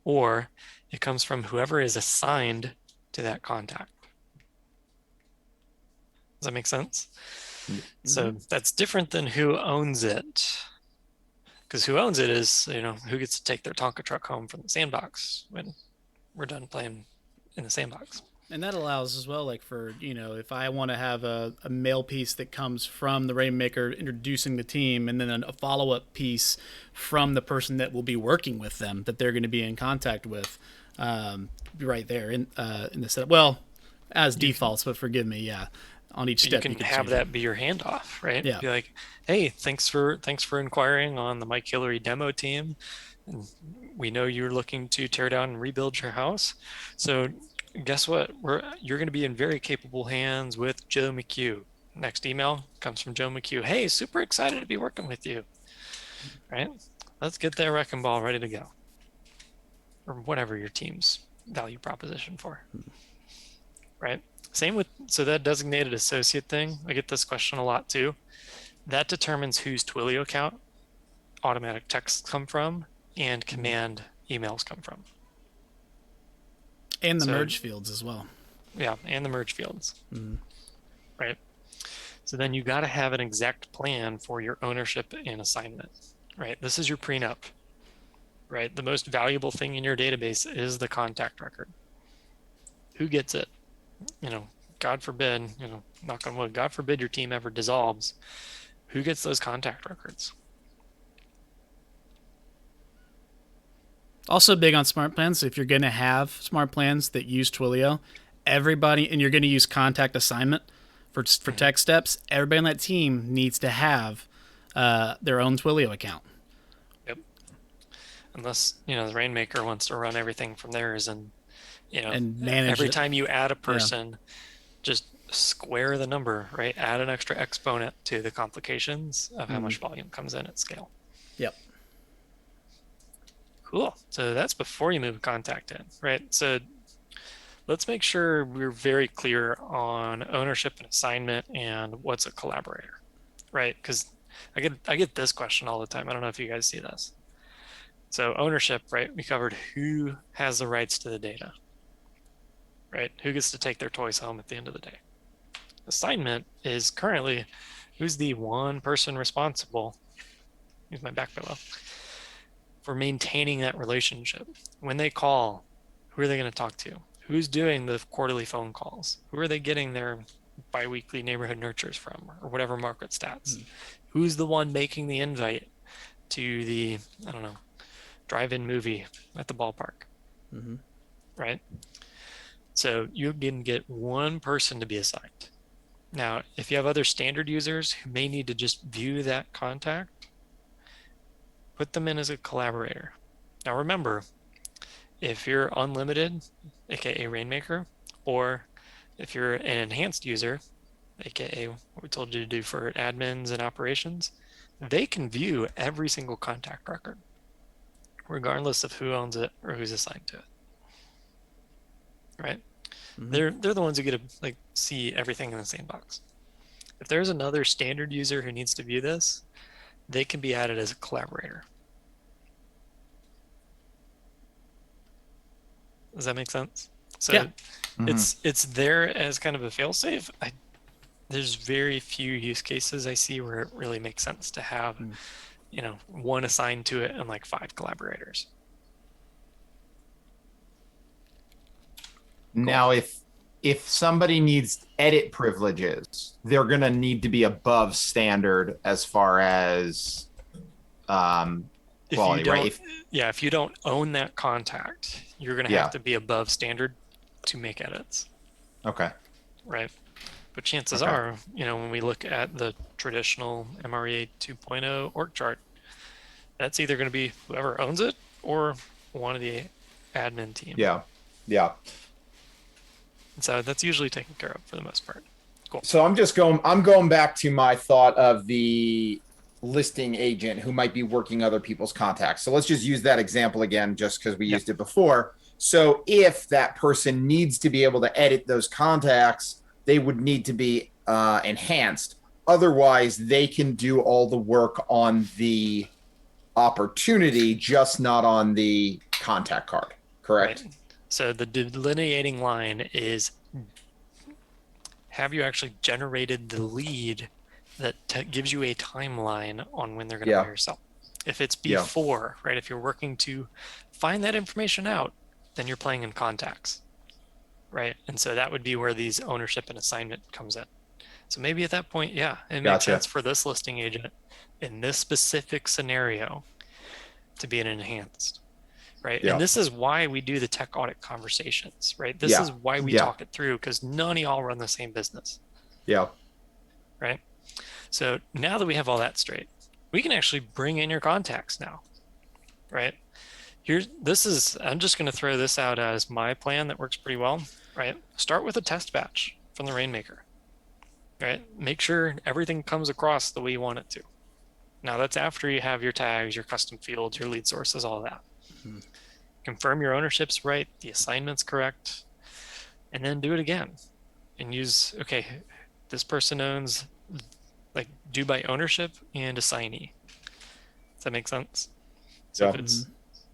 or it comes from whoever is assigned to that contact. Does that make sense? So that's different than who owns it, because who owns it is, who gets to take their Tonka truck home from the sandbox when we're done playing in the sandbox. And that allows as well, like for, if I want to have a mail piece that comes from the Rainmaker introducing the team, and then a follow-up piece from the person that will be working with them that they're going to be in contact with, right there in the setup. Well, as defaults, but forgive me, on each step you can have that be your handoff, right? Yeah. Be like, hey, thanks for inquiring on the Mike Hilary demo team. And we know you're looking to tear down and rebuild your house. So guess what? You're going to be in very capable hands with Joe McHugh. Next email comes from Joe McHugh. Hey, super excited to be working with you. Right? Let's get that wrecking ball ready to go. Or whatever your team's value proposition for. Right? Same with, so that designated associate thing, I get this question a lot too. That determines whose Twilio account automatic texts come from and command emails come from. And the merge fields as well. Yeah, and the merge fields. Right? So then you got to have an exact plan for your ownership and assignment. Right? This is your prenup. Right? The most valuable thing in your database is the contact record. Who gets it? God forbid, knock on wood, God forbid your team ever dissolves. Who gets those contact records? Also big on smart plans. If you're going to have smart plans that use Twilio, everybody, and you're going to use contact assignment for tech steps, everybody on that team needs to have their own Twilio account. Yep. Unless, the Rainmaker wants to run everything from theirs and manage every it. time you add a person, just square the number, right? Add an extra exponent to the complications of how much volume comes in at scale. Yep. Cool. So that's before you move contact in, right? So let's make sure we're very clear on ownership and assignment and what's a collaborator, right? Because I get this question all the time. I don't know if you guys see this. So ownership, right? We covered who has the rights to the data. Right? Who gets to take their toys home at the end of the day? Assignment is currently who's the one person responsible, use my back pillow, for maintaining that relationship. When they call, who are they going to talk to? Who's doing the quarterly phone calls? Who are they getting their biweekly neighborhood nurtures from, or whatever market stats? Who's the one making the invite to the, drive-in movie at the ballpark? Right? So you can get one person to be assigned. Now, if you have other standard users who may need to just view that contact, put them in as a collaborator. Now remember, if you're unlimited, aka Rainmaker, or if you're an enhanced user, aka what we told you to do for admins and operations, they can view every single contact record, regardless of who owns it or who's assigned to it. Right? They're the ones who get to like see everything in the same box. If there's another standard user who needs to view this, they can be added as a collaborator. Does that make sense? So Yeah. it's there as kind of a fail-safe. There's very few use cases I see where it really makes sense to have, one assigned to it and like 5 collaborators. Now, if somebody needs edit privileges, they're going to need to be above standard as far as quality, right? If you don't own that contact, you're going to have to be above standard to make edits. Okay. Right. But chances are, when we look at the traditional MREA 2.0 org chart, that's either going to be whoever owns it or one of the admin team. Yeah. And so that's usually taken care of for the most part. Cool. So I'm going back to my thought of the listing agent who might be working other people's contacts. So let's just use that example again, just because we used it before. So if that person needs to be able to edit those contacts, they would need to be enhanced. Otherwise, they can do all the work on the opportunity, just not on the contact card. Correct? Right. So the delineating line is, have you actually generated the lead that gives you a timeline on when they're going to buy or sell? If it's before, right? If you're working to find that information out, then you're playing in contacts, right? And so that would be where these ownership and assignment comes in. So maybe at that point, it makes sense for this listing agent in this specific scenario to be an enhanced, right? And this is why we do the tech audit conversations, right? This is why we talk it through, because none of y'all run the same business. Right? So now that we have all that straight, we can actually bring in your contacts now, right? I'm just going to throw this out as my plan that works pretty well, right? Start with a test batch from the Rainmaker, right? Make sure everything comes across the way you want it to. Now that's after you have your tags, your custom fields, your lead sources, all that. Confirm your ownership's right, the assignment's correct, and then do it again and use, this person owns, do by ownership and assignee. Does that make sense? So if it's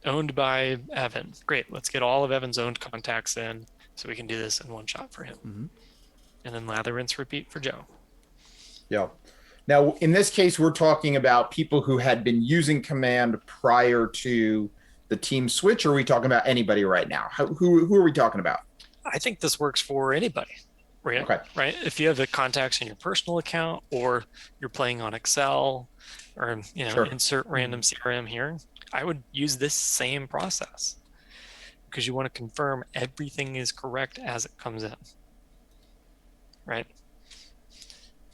owned by Evan, great, let's get all of Evan's owned contacts in so we can do this in one shot for him. And then lather, rinse, repeat for Joe. Now, in this case, we're talking about people who had been using command prior to the team switch, or are we talking about anybody right now? Who are we talking about? I think this works for anybody, right? Right. If you have the contacts in your personal account, or you're playing on Excel, or insert random CRM here, I would use this same process because you want to confirm everything is correct as it comes in. Right.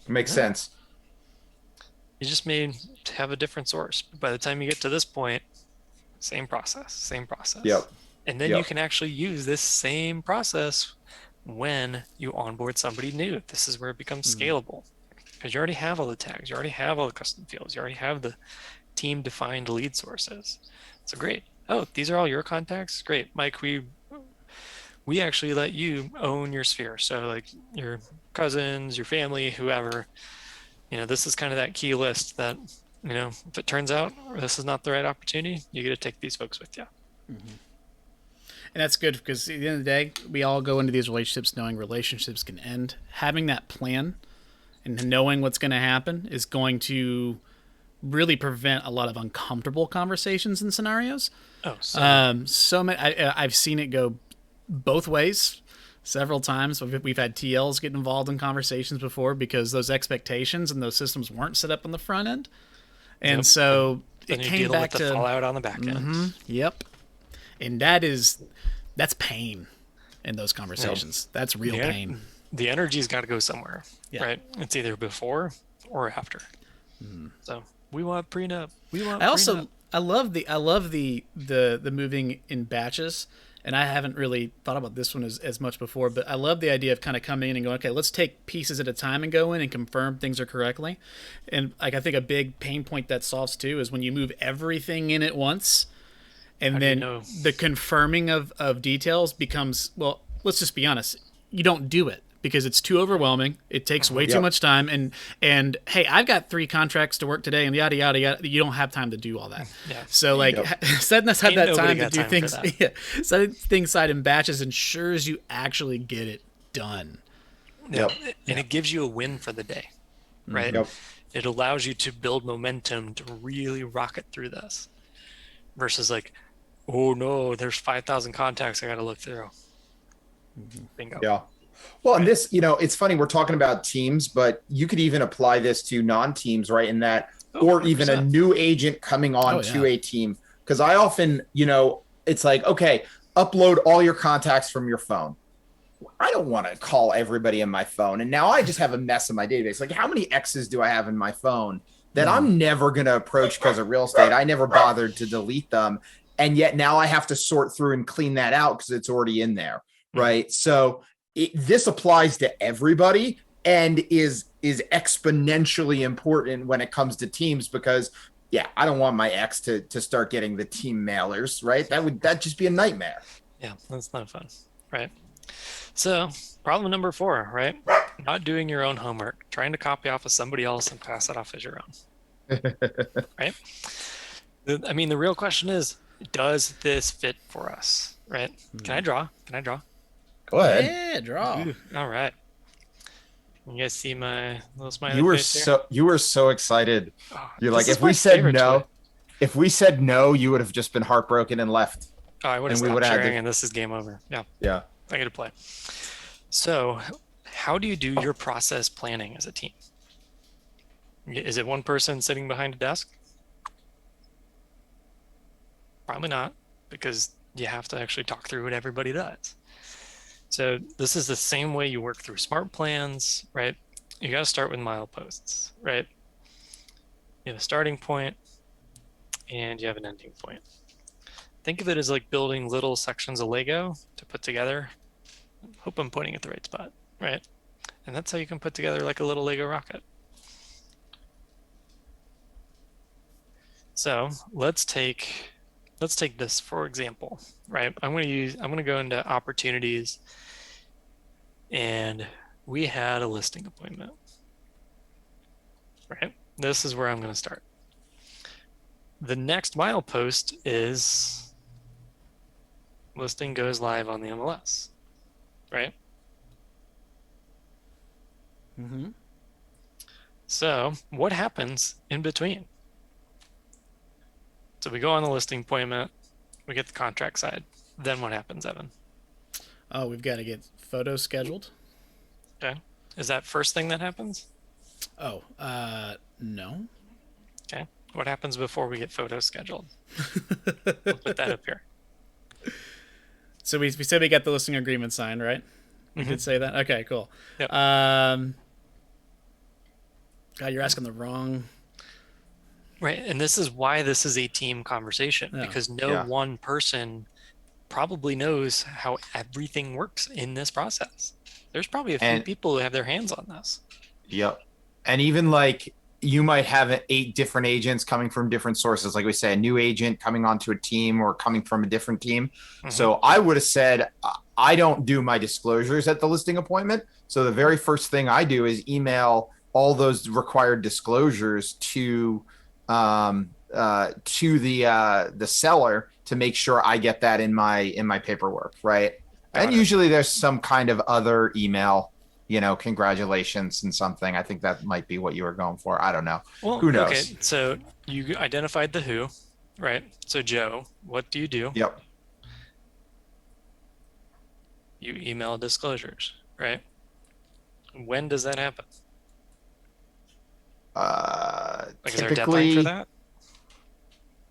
Makes sense. You just may have a different source. But by the time you get to this point, same process. And then you can actually use this same process when you onboard somebody new. This is where it becomes scalable, because you already have all the tags, you already have all the custom fields, you already have the team defined lead sources. So great. Oh, these are all your contacts? Great. Mike, we actually let you own your sphere. So like your cousins, your family, whoever, this is kind of that key list that, if it turns out this is not the right opportunity, you get to take these folks with you. And that's good, because at the end of the day, we all go into these relationships knowing relationships can end. Having that plan and knowing what's going to happen is going to really prevent a lot of uncomfortable conversations and scenarios. So many. I've seen it go both ways several times. We've had TLs get involved in conversations before because those expectations and those systems weren't set up on the front end. And so it came back to the fallout on the back end. And that's pain in those conversations. That's real pain. The energy's got to go somewhere, right? It's either before or after. So we want prenup. I love the moving in batches, and I haven't really thought about this one as much before, but I love the idea of kind of coming in and going, okay, let's take pieces at a time and go in and confirm things are correctly. And like I think a big pain point that solves too is when you move everything in at once, and then the confirming of details becomes, well, let's just be honest, you don't do it because it's too overwhelming. It takes way too much time. And hey, I've got 3 contracts to work today and yada, yada, yada. You don't have time to do all that. Yeah. So like setting aside that time to do things, setting things aside in batches ensures you actually get it done. Yep. And it gives you a win for the day, right? Yep. It allows you to build momentum to really rocket through this versus like, oh no, there's 5,000 contacts I got to look through. Bingo. Yeah. Well, and this, it's funny, we're talking about teams, but you could even apply this to non-teams, right? In that, or 100%. Even a new agent coming on to a team. Because I often, it's like, okay, upload all your contacts from your phone. I don't want to call everybody in my phone. And now I just have a mess in my database. Like, how many X's do I have in my phone that I'm never going to approach because of real estate? I never bothered to delete them. And yet now I have to sort through and clean that out because it's already in there, right? So this applies to everybody and is exponentially important when it comes to teams because, I don't want my ex to start getting the team mailers, right? That'd just be a nightmare. Yeah, that's not fun, right? So problem number 4, right? Not doing your own homework, trying to copy off of somebody else and pass it off as your own, right? I mean, the real question is, does this fit for us, right? Can I draw? Go ahead. Yeah, draw. Ooh, all right. You guys see my little smiley You were so excited. You're like, if we said no, you would have just been heartbroken and left. Oh, I would have stopped sharing and this is game over. Yeah. Yeah. I get to play. So how do you do your process planning as a team? Is it one person sitting behind a desk? Probably not, because you have to actually talk through what everybody does. So this is the same way you work through smart plans, right? You got to start with mileposts, right? You have a starting point and you have an ending point. Think of it as like building little sections of Lego to put together. Hope I'm pointing at the right spot, right? And that's how you can put together like a little Lego rocket. So let's take this for example, right? I'm going to go into opportunities, and we had a listing appointment, right? This is where I'm going to start. The next milepost is listing goes live on the MLS, right? So what happens in between? So we go on the listing appointment, we get the contract side. Then what happens, Evan? Oh, we've got to get photos scheduled. Okay. Is that first thing that happens? Oh, no. Okay. What happens before we get photos scheduled? We'll put that up here. So we said we got the listing agreement signed, right? We did say that? Okay, cool. Yep. God, you're asking the wrong... Right, and this is why this is a team conversation, because no one person probably knows how everything works in this process. There's probably a few people who have their hands on this. Yep. And even like you might have 8 different agents coming from different sources. Like we say, a new agent coming onto a team or coming from a different team. So I would have said, I don't do my disclosures at the listing appointment. So the very first thing I do is email all those required disclosures to the seller to make sure I get that in my paperwork, right? And usually there's some kind of other email, congratulations and something. I think that might be what you were going for. I don't know. Well, who knows? Okay, so you identified the who, right? So Joe, what do you do? Yep. You email disclosures, right? When does that happen? Is there a deadline for that?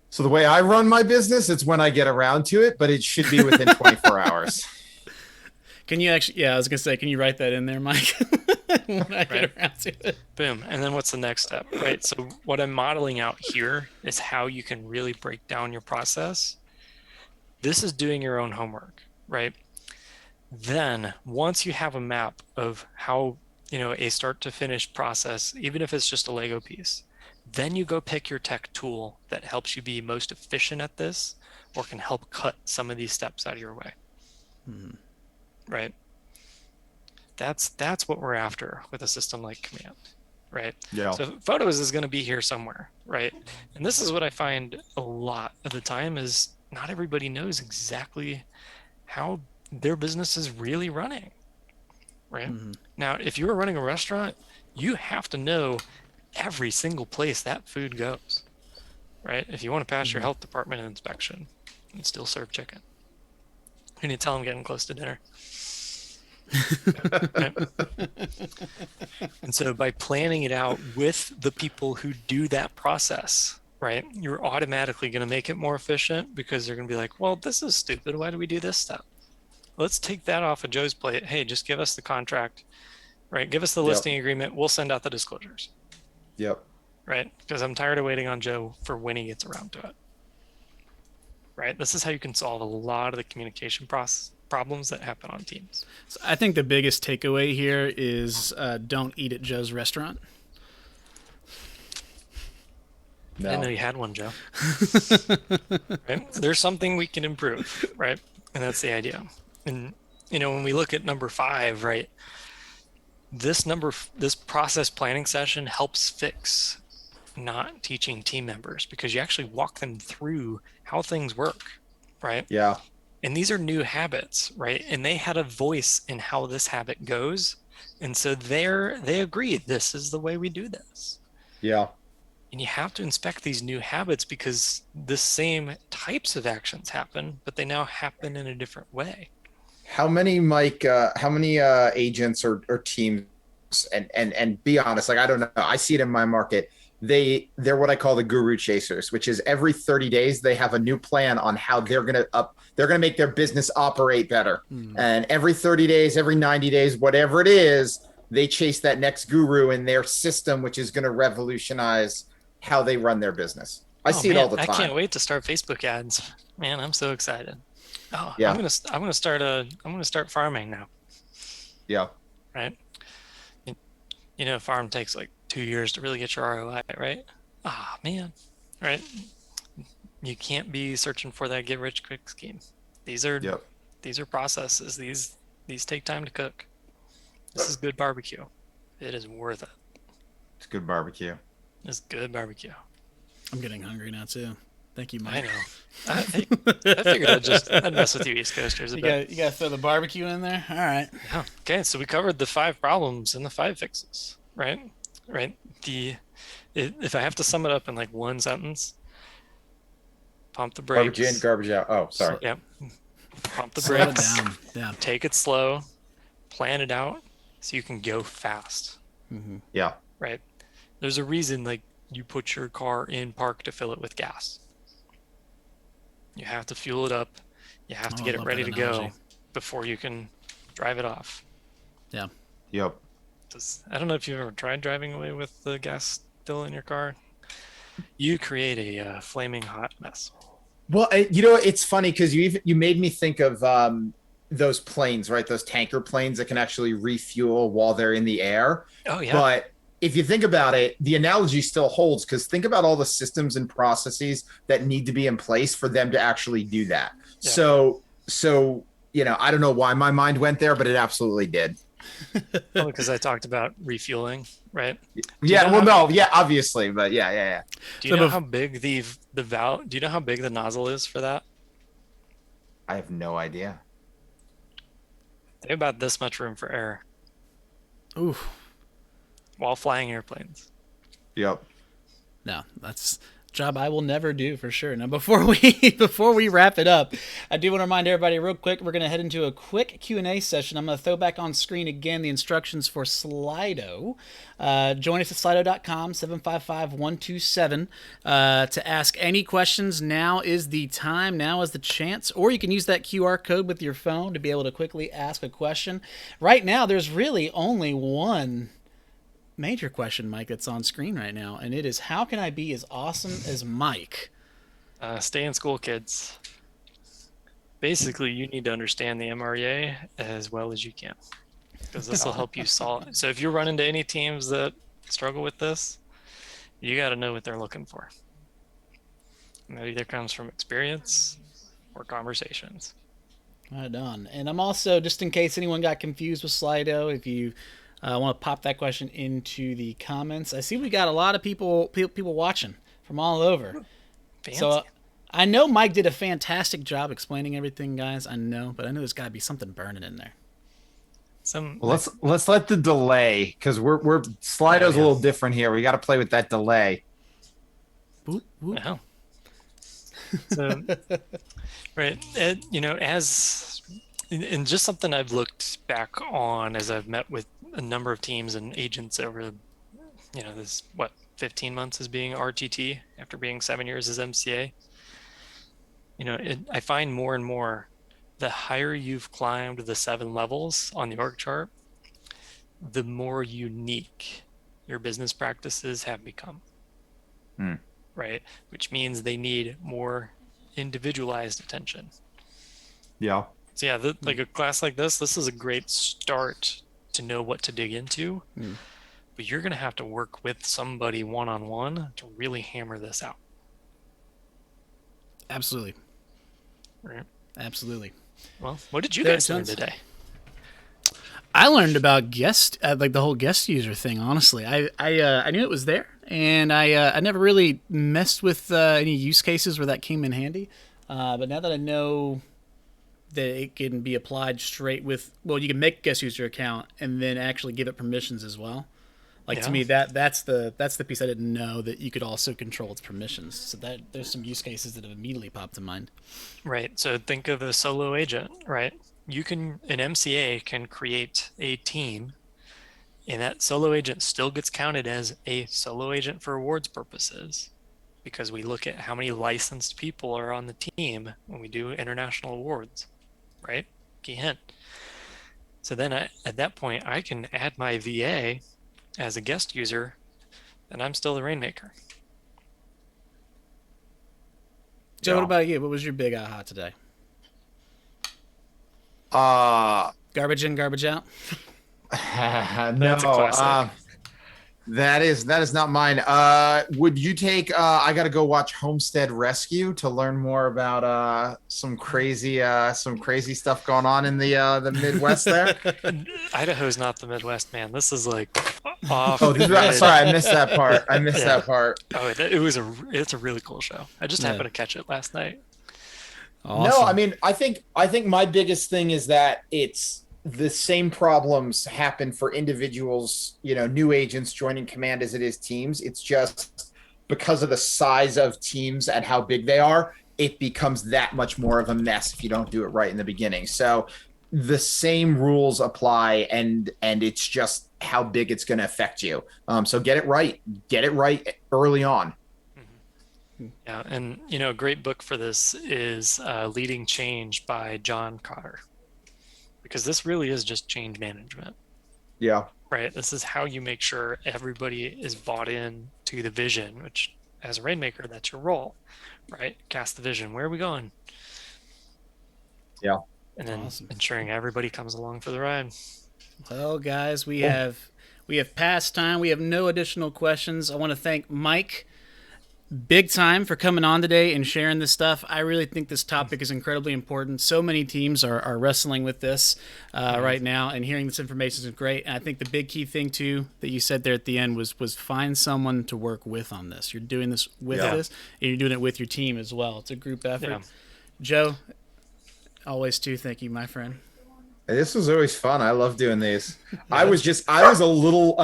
So the way I run my business, it's when I get around to it, but it should be within 24 hours. Can you actually? Yeah, I was gonna say, can you write that in there, Mike? When I get around to it. Boom. And then what's the next step, right? So what I'm modeling out here is how you can really break down your process. This is doing your own homework, right? Then once you have a map of how, a start to finish process, even if it's just a Lego piece, then you go pick your tech tool that helps you be most efficient at this or can help cut some of these steps out of your way. Right? That's what we're after with a system like Command, right? Yeah. So Photos is going to be here somewhere, right? And this is what I find a lot of the time is not everybody knows exactly how their business is really running, right? Now, if you're running a restaurant, you have to know every single place that food goes, right? If you want to pass your health department an inspection and still serve chicken, you need to tell them getting close to dinner. Right? And so by planning it out with the people who do that process, right, you're automatically going to make it more efficient because they're going to be like, well, this is stupid. Why do we do this step? Let's take that off of Joe's plate. Hey, just give us the contract, right? Give us the listing agreement. We'll send out the disclosures. Yep. Right? Because I'm tired of waiting on Joe for when he gets around to it. Right? This is how you can solve a lot of the communication problems that happen on teams. So I think the biggest takeaway here is don't eat at Joe's restaurant. I didn't know you had one, Joe. Right? There's something we can improve, right? And that's the idea. And when we look at number 5, right? This process planning session helps fix not teaching team members because you actually walk them through how things work, right? Yeah. And these are new habits, right? And they had a voice in how this habit goes. And so they agreed, this is the way we do this. Yeah. And you have to inspect these new habits because the same types of actions happen, but they now happen in a different way. How many, Mike, agents or teams, and be honest, like, I don't know, I see it in my market. They're what I call the guru chasers, which is every 30 days, they have a new plan on how they're going to make their business operate better. And every 30 days, every 90 days, whatever it is, they chase that next guru in their system, which is going to revolutionize how they run their business. I see it all the time. I can't wait to start Facebook ads. Man, I'm so excited. Oh, yeah. I'm gonna start farming now. Yeah. Right. Farm takes like 2 years to really get your ROI, right? Ah, man. Right. You can't be searching for that get rich quick scheme. These are processes. These take time to cook. This is good barbecue. It is worth it. It's good barbecue. It's good barbecue. I'm getting hungry now too. Thank you, Mike. I know. I figured I'd mess with you East Coasters a bit. You gotta throw the barbecue in there? All right. Yeah. Okay, so we covered the 5 problems and the 5 fixes, right? Right. If I have to sum it up in like one sentence, pump the brakes. Garbage in, garbage out. Oh, sorry. Yep. Pump the Slow brakes. it down. Yeah. Take it slow. Plan it out so you can go fast. Yeah. Right. There's a reason like you put your car in park to fill it with gas. You have to fuel it up. You have to get it ready to go before you can drive it off. Yeah. Yep. I don't know if you've ever tried driving away with the gas still in your car. You create a flaming hot mess. Well, it's funny because you made me think of those planes, right? Those tanker planes that can actually refuel while they're in the air. Oh, yeah. But if you think about it, the analogy still holds because think about all the systems and processes that need to be in place for them to actually do that. Yeah. So I don't know why my mind went there, but it absolutely did. Well, because I talked about refueling, right? Obviously, but yeah. Do you know how big the valve? Do you know how big the nozzle is for that? I have no idea. They have about this much room for air. Oof. While flying airplanes. Yep. No, that's Job I will never do for sure. Now, before we wrap it up, I do want to remind everybody real quick. We're going to head into a quick Q&A session. I'm going to throw back on screen again the instructions for Slido. Join us at slido.com 755-127 to ask any questions. Now is the time. Now is the chance. Or you can use that QR code with your phone to be able to quickly ask a question. Right now, there's really only one major question, Mike, that's on screen right now, and it is, how can I be as awesome as Mike? Stay in school, kids. Basically, you need to understand the MREA as well as you can, because this will help you solve it. So if you run into any teams that struggle with this, you got to know what they're looking for. And that either comes from experience or conversations. Right on. And I'm also, just in case anyone got confused with Slido, if you want to pop that question into the comments. I see we got a lot of people watching from all over. Fancy. So I know Mike did a fantastic job explaining everything, guys. I know, but I know there's got to be something burning in there. Let's let the delay, because we're Slido's a little different here. We got to play with that delay. Boop, boop. Yeah. So, right, and just something I've looked back on as I've met with a number of teams and agents over, this 15 months as being RTT after being 7 years as MCA. I find more and more, the higher you've climbed the 7 levels on the org chart, the more unique your business practices have become. Right? Which means they need more individualized attention. Yeah. So yeah, like a class like this is a great start to know what to dig into. But you're going to have to work with somebody one-on-one to really hammer this out. Absolutely. Right. Absolutely. Well, what did you guys learn today? I learned about the whole guest user thing. Honestly, I knew it was there, and I never really messed with any use cases where that came in handy. But now that I know that it can be applied straight with, you can make a guest user account and then actually give it permissions as well. To me, that's the piece I didn't know, that you could also control its permissions. So that there's some use cases that have immediately popped to mind. Right. So think of a solo agent, right? An MCA can create a team, and that solo agent still gets counted as a solo agent for awards purposes, because we look at how many licensed people are on the team when we do international awards, right? Key hint. So then at that point, I can add my VA as a guest user, and I'm still the rainmaker. Joe, what about you? What was your big aha today? Garbage in, garbage out. That's a classic. That is not mine. Would you take? I got to go watch Homestead Rescue to learn more about some crazy stuff going on in the Midwest there. Idaho's not the Midwest, man. This is like off. Sorry, I missed that part. That part. Oh, it's a really cool show. I just happened to catch it last night. Awesome. No, I mean, I think my biggest thing is that it's the same problems happen for individuals, new agents joining command as it is teams. It's just because of the size of teams and how big they are, it becomes that much more of a mess if you don't do it right in the beginning. So the same rules apply, and it's just how big it's going to affect you. So get it right early on. Yeah, and a great book for this is Leading Change by John Cotter, because this really is just change management. Yeah. Right. This is how you make sure everybody is bought in to the vision, which as a rainmaker, that's your role, right? Cast the vision. Where are we going? Yeah. And then ensuring everybody comes along for the ride. Well, guys, we have passed time. We have no additional questions. I want to thank Mike big time for coming on today and sharing this stuff. I really think this topic is incredibly important. So many teams are wrestling with this right now, and hearing this information is great. And I think the big key thing too that you said there at the end was find someone to work with on this. You're doing this with this, and you're doing it with your team as well. It's a group effort. Joe, always too, thank you, my friend. This was always fun. I love doing these. I was a little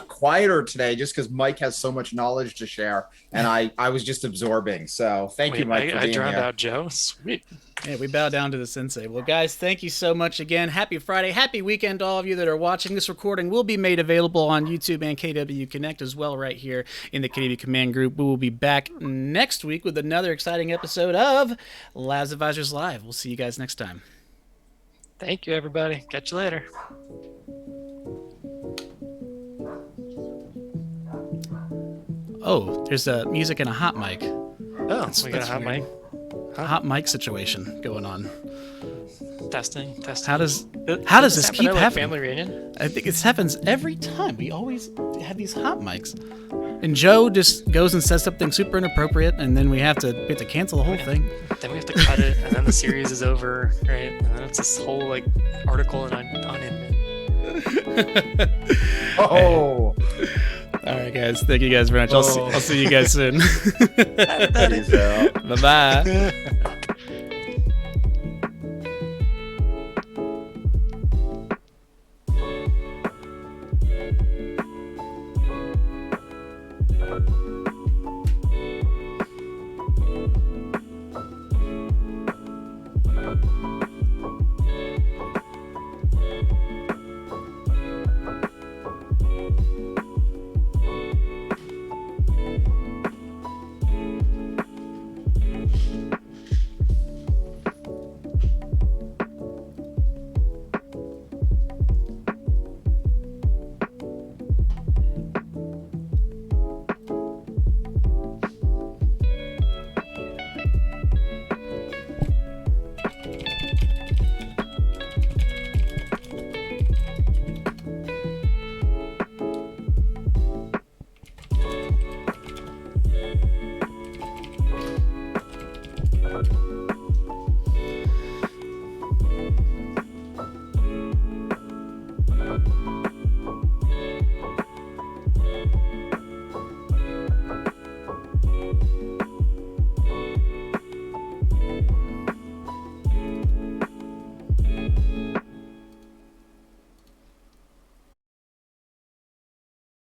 quieter today just because Mike has so much knowledge to share, and I was just absorbing. So thank you, Mike, for being drowned here. out Joe. Sweet. Yeah, we bow down to the sensei. Well, guys, thank you so much again. Happy Friday. Happy weekend to all of you that are watching. This recording will be made available on YouTube and KW Connect as well right here in the KW Command Group. We will be back next week with another exciting episode of Labs Advisors Live. We'll see you guys next time. Thank you, everybody. Catch you later. Oh, there's a music and a hot mic. Oh, we got a hot mic. A hot mic situation going on. Testing. How does this keep at, like, happening? Family reunion? I think it happens every time. We always have these hot mics. And Joe just goes and says something super inappropriate, and then we have to cancel the whole thing. Then we have to cut it, and then the series is over, right? And then it's this whole like article on Inman. Oh. All right, guys. Thank you guys very much. I'll see you guys soon. Peace out. Bye-bye.